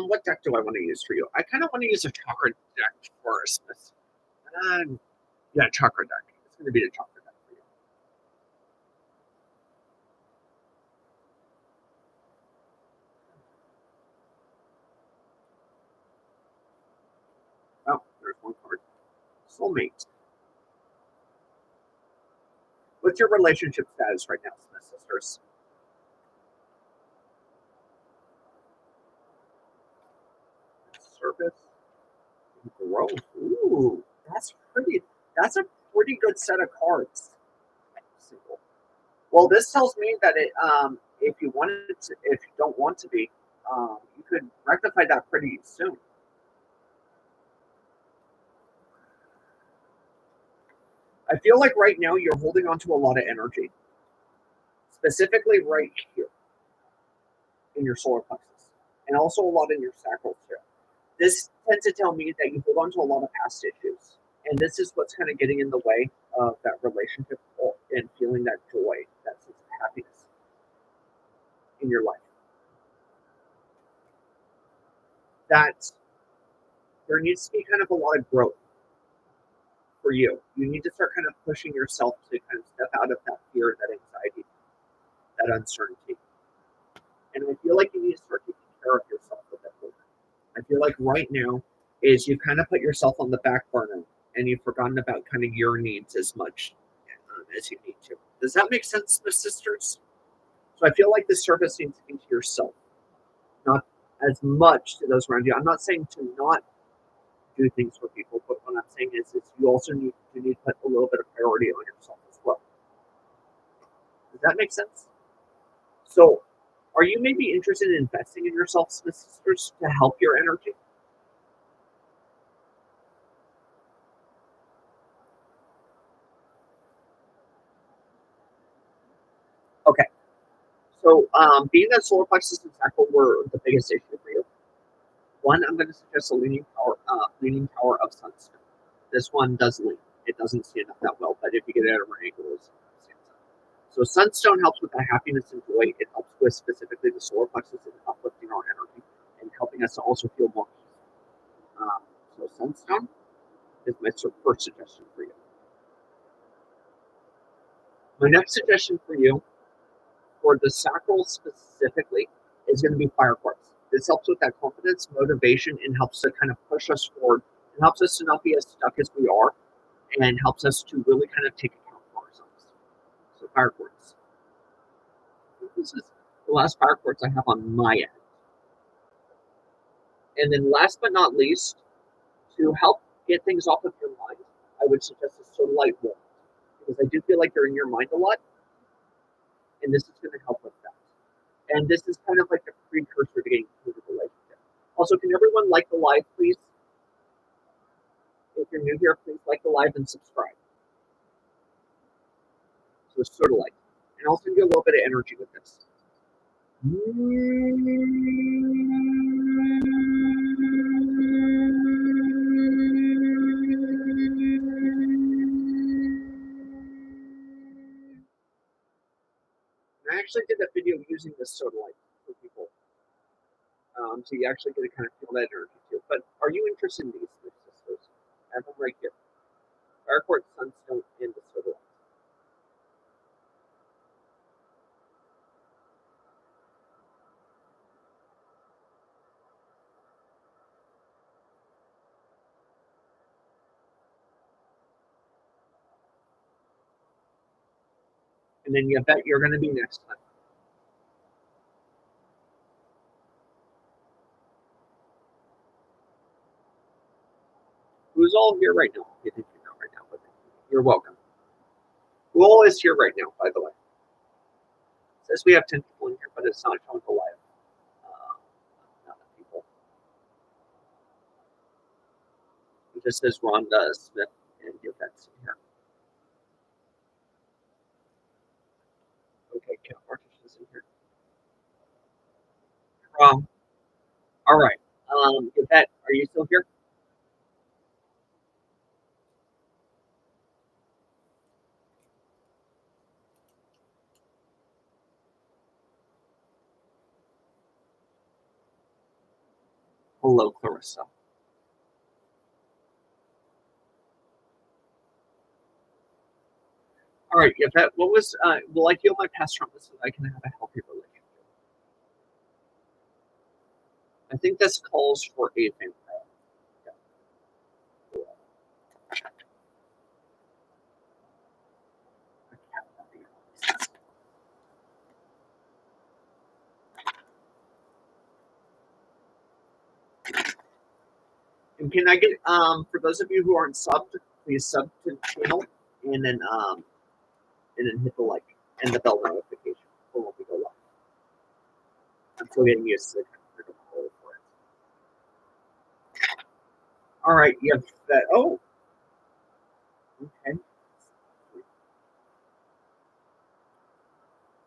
Speaker 1: What deck do I want to use for you? I kind of want to use a chakra deck for Smith. Yeah, chakra deck. It's going to be a chakra deck for you. Oh, there's one card. Soulmate. What's your relationship status right now, Smith Sisters? Service. Growth. Ooh, that's pretty. That's a pretty good set of cards. Simple. Well, this tells me that if you wanted to, if you don't want to be, you could rectify that pretty soon. I feel like right now you're holding on to a lot of energy, specifically right here in your solar plexus, and also a lot in your sacral too. This tends to tell me that you hold on to a lot of past issues, and this is what's kind of getting in the way of that relationship and feeling that joy, that sense of happiness in your life. That there needs to be kind of a lot of growth for you. You need to start kind of pushing yourself to kind of step out of that fear, that anxiety, that uncertainty. And I feel like you need to start taking care of yourself a bit more. I feel like right now is you kind of put yourself on the back burner and you've forgotten about kind of your needs as much as you need to. Does that make sense, the sisters? So I feel like the service needs to be to yourself, not as much to those around you. I'm not saying to not do things for people, but what I'm saying is you also need to put a little bit of priority on yourself as well. Does that make sense? So, are you maybe interested in investing in yourself, sisters, to help your energy? Okay. So, being that solar plexus and sacral were the biggest issue for you, one, I'm going to suggest a leaning tower of sunstone. This one does lean. It doesn't stand up that well, but if you get it at a right angle, it stands up. So sunstone helps with the happiness and joy. It helps with specifically the solar plexus and uplifting our energy and helping us to also feel more peaceful. So sunstone is my first suggestion for you. My next suggestion for you, for the sacral specifically, is going to be fire quartz. This helps with that confidence, motivation, and helps to kind of push us forward. It helps us to not be as stuck as we are, and helps us to really kind of take account fire quartz. This is the last fire quartz I have on my end. And then last but not least, to help get things off of your mind, I would suggest a sodalite wand, because I do feel like you're in your mind a lot, and this is going to help with that. And this is kind of like a precursor to getting into the relationship. Also, can everyone like the live, please? If you're new here, please like the live and subscribe. So sodalite. And I'll send you a little bit of energy with this. I actually did a video using this sodalite for people. So you actually get to kind of feel that energy too. But are you interested in these sisters? I have them right here. Fire quartz, sunstone, and the sodalite. And then you bet you're going to be next time. Who's all here right now? You think you know right now, but you're welcome. Who all is here right now, by the way? It says we have 10 people in here, but it's not showing the live. Not enough people. It just says Rhonda Smith and Yvette's in here. Okay, Cat Martish is in here. All right. Yvette, are you still here? Hello, Clarissa. All right, Yvette, what was, will I heal my past trauma so I can have a healthy relationship? I think this calls for a vampire. And can I get, for those of you who aren't subbed, please sub to the channel and then hit the like and the bell notification for when we go live. I'm still getting used to the for it. All right, you have that. Oh, okay.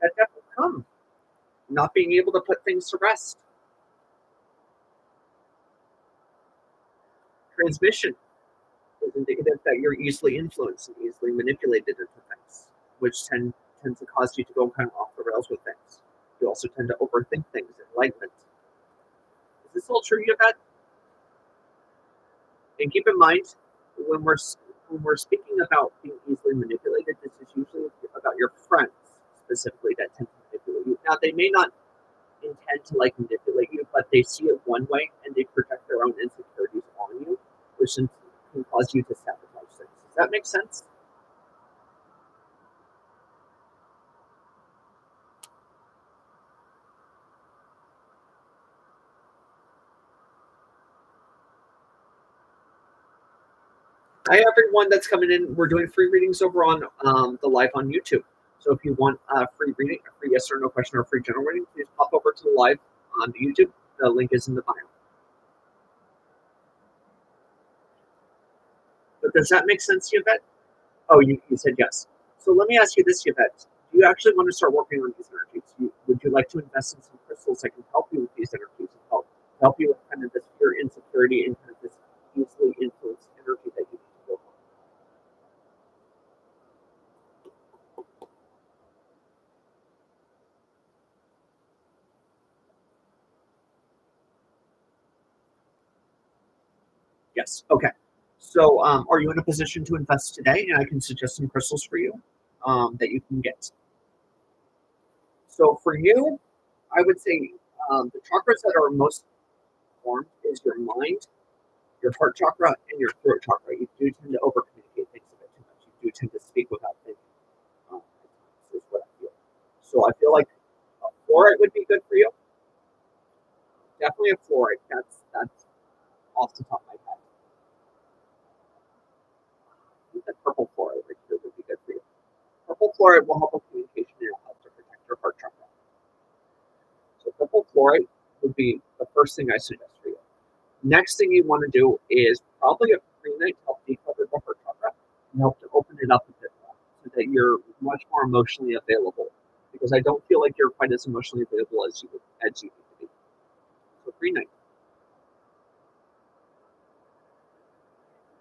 Speaker 1: That definitely come. Not being able to put things to rest. Transmission is indicative that you're easily influenced and easily manipulated into things, which tends to cause you to go kind of off the rails with things. You also tend to overthink things. Enlightenment. Is this all true, Yvette? And keep in mind, when we're speaking about being easily manipulated, this is usually about your friends specifically that tend to manipulate you. Now, they may not intend to like manipulate you, but they see it one way and they project their own insecurities on you, which can cause you to sabotage things. Does that make sense? Hi, everyone that's coming in. We're doing free readings over on the live on YouTube. So if you want a free reading, a free yes or no question, or a free general reading, please pop over to the live on YouTube. The link is in the bio. But does that make sense, Yvette? Oh, you said yes. So let me ask you this, Yvette. Do you actually want to start working on these energies? Would you like to invest in some crystals that can help you with these energies and help you with kind of this pure insecurity and kind of this easily influenced energy that you need to work on? Yes. Okay. So, are you in a position to invest today? And I can suggest some crystals for you that you can get. So, for you, I would say the chakras that are most formed is your mind, your heart chakra, and your throat chakra. You do tend to over communicate things a bit too much. You do tend to speak without thinking. is what I feel. So I feel like a fluorite would be good for you. Definitely a fluorite. That's off the top of my head. I think that purple fluorite right here would be good for you. Purple fluorite will help with communication and it'll help to protect your heart chakra. So purple fluorite would be the first thing I suggest for you. Next thing you want to do is probably a pre-night to help declutter the heart chakra and help to open it up a bit more so that you're much more emotionally available. Because I don't feel like you're quite as emotionally available as you need to be. So pre-night.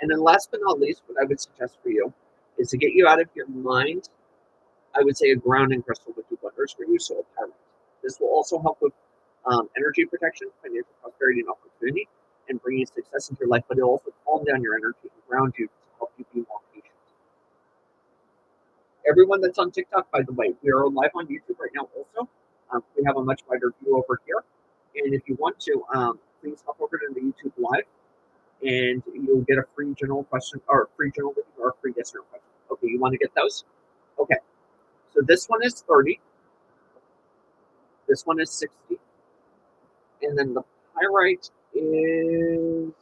Speaker 1: And then last but not least, what I would suggest for you is to get you out of your mind. I would say a grounding crystal would do wonders for you, so a Pairings. This will also help with energy protection, financial prosperity, and opportunity, and bringing success into your life, but it'll also calm down your energy and ground you to help you be more patient. Everyone that's on TikTok, by the way, we are live on YouTube right now also. We have a much wider view over here. And if you want to, please hop over to the YouTube live and you'll get a free general question or a free general reading or a free yes or no question. Okay, you want to get those? Okay. So this one is 30. This one is 60. And then the pyrite is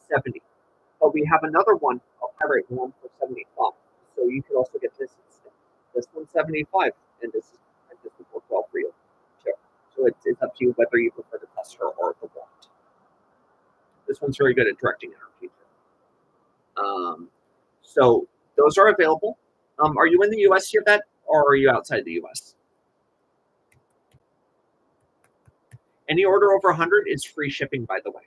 Speaker 1: 70. But we have another one, a pyrite one for 75. So you could also get this instead. This one's 75, and this would work well for you too. So it's up to you whether you prefer the cluster or the wand. This one's very good at directing energy too. So those are available. Are you in the U.S. yet, or are you outside the U.S.? Any order over 100 is free shipping, by the way.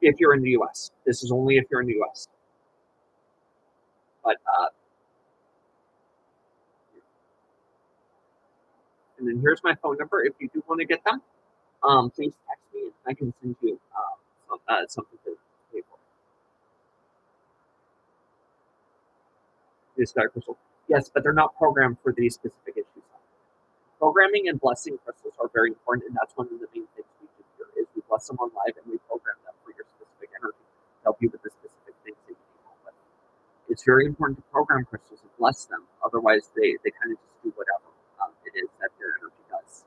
Speaker 1: If you're in the U.S., this is only if you're in the U.S. But and then here's my phone number. If you do want to get them, please text me and I can send you something to pay for. This sky crystal, yes, but they're not programmed for these specific issues. Programming and blessing crystals are very important, and that's one of the main things we do here is we bless someone live and we program them for your specific energy to help you with the specific things that you need help with. It's very important to program crystals and bless them. Otherwise, they kind of just do whatever it is that their energy does.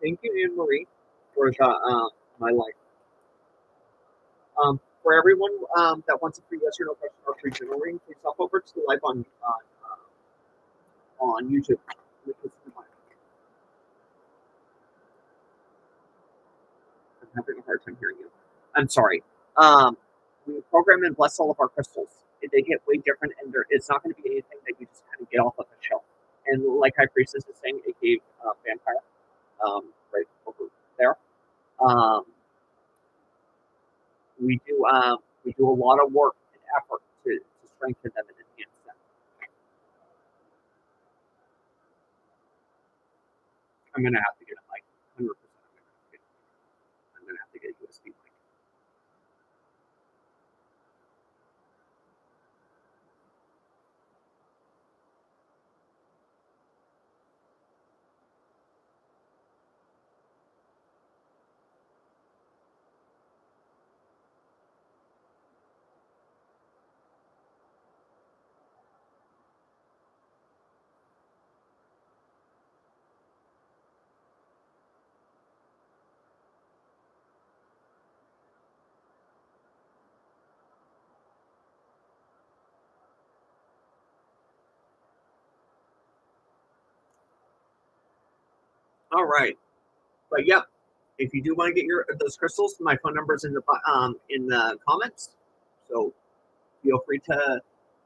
Speaker 1: Thank you, Anne Marie, for the my life. For everyone that wants a free yes or no question or free general reading, please hop over to the live on YouTube. I'm having a hard time hearing you. I'm sorry. We program and bless all of our crystals. They get way different, and it's not going to be anything that you just kind of get off of the shelf. And like High Priestess is saying, it gave Vampire right over there. We do a lot of work and effort to strengthen them and enhance them. I'm gonna have to get a mic. 100%. I'm gonna have to get a USB mic. All right, but yep. If you do want to get those crystals, my phone number is in the comments. So feel free to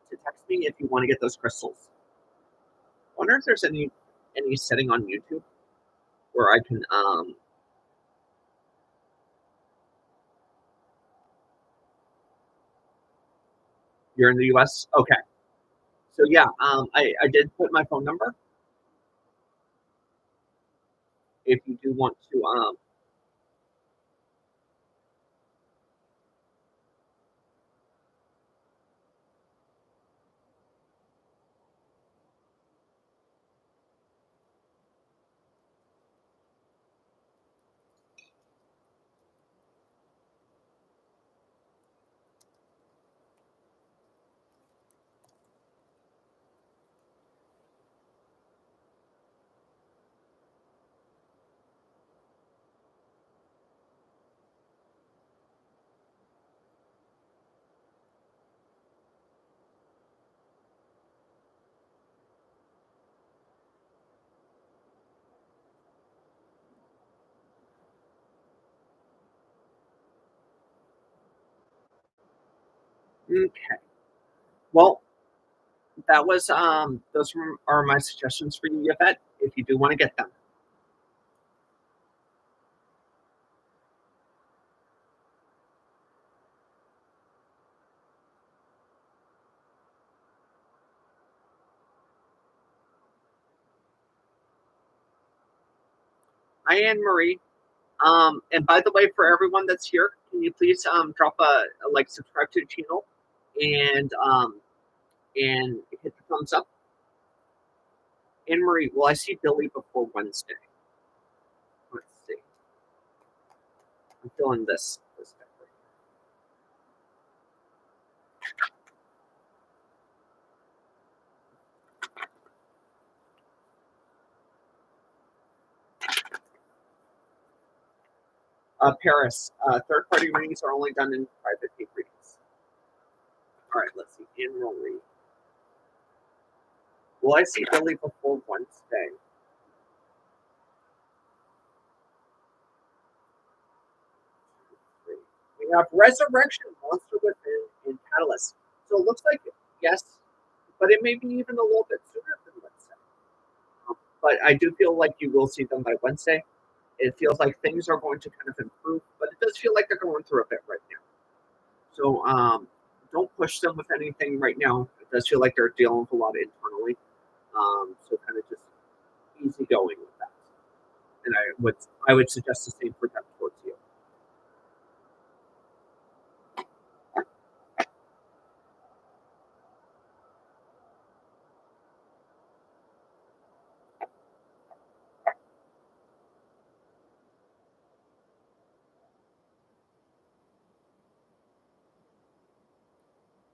Speaker 1: text me if you want to get those crystals. I wonder if there's any setting on YouTube where I can You're in the US? Okay. So yeah, I did put my phone number. If you do want to Okay. Well, that was are my suggestions for you, Yvette, if you do want to get them. Hi, Anne Marie. And by the way, for everyone that's here, can you please drop a like, subscribe to the channel, and hit the thumbs up. Anne Marie, will I see Billy before Wednesday? Let's see. I'm feeling this stuff right Paris, third party readings are only done in private paid readings. All right, let's see. Anne Marie. Will I see Billy before Wednesday? We have Resurrection, Monster Within, and Catalyst. So it looks like yes, but it may be even a little bit sooner than Wednesday. But I do feel like you will see them by Wednesday. It feels like things are going to kind of improve, but it does feel like they're going through a bit right now. So don't push them with anything right now. It does feel like they're dealing with a lot internally. So kind of just easy going with that. And I would suggest the same for them towards you.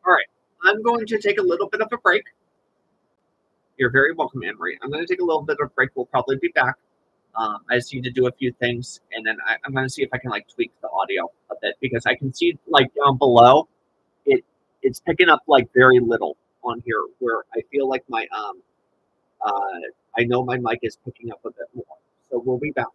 Speaker 1: All right. I'm going to take a little bit of a break. You're very welcome, Anne Marie. I'm going to take a little bit of a break. We'll probably be back. I just need to do a few things, and then I'm going to see if I can like tweak the audio a bit because I can see like down below it it's picking up like very little on here where I feel like my I know my mic is picking up a bit more. So we'll be back.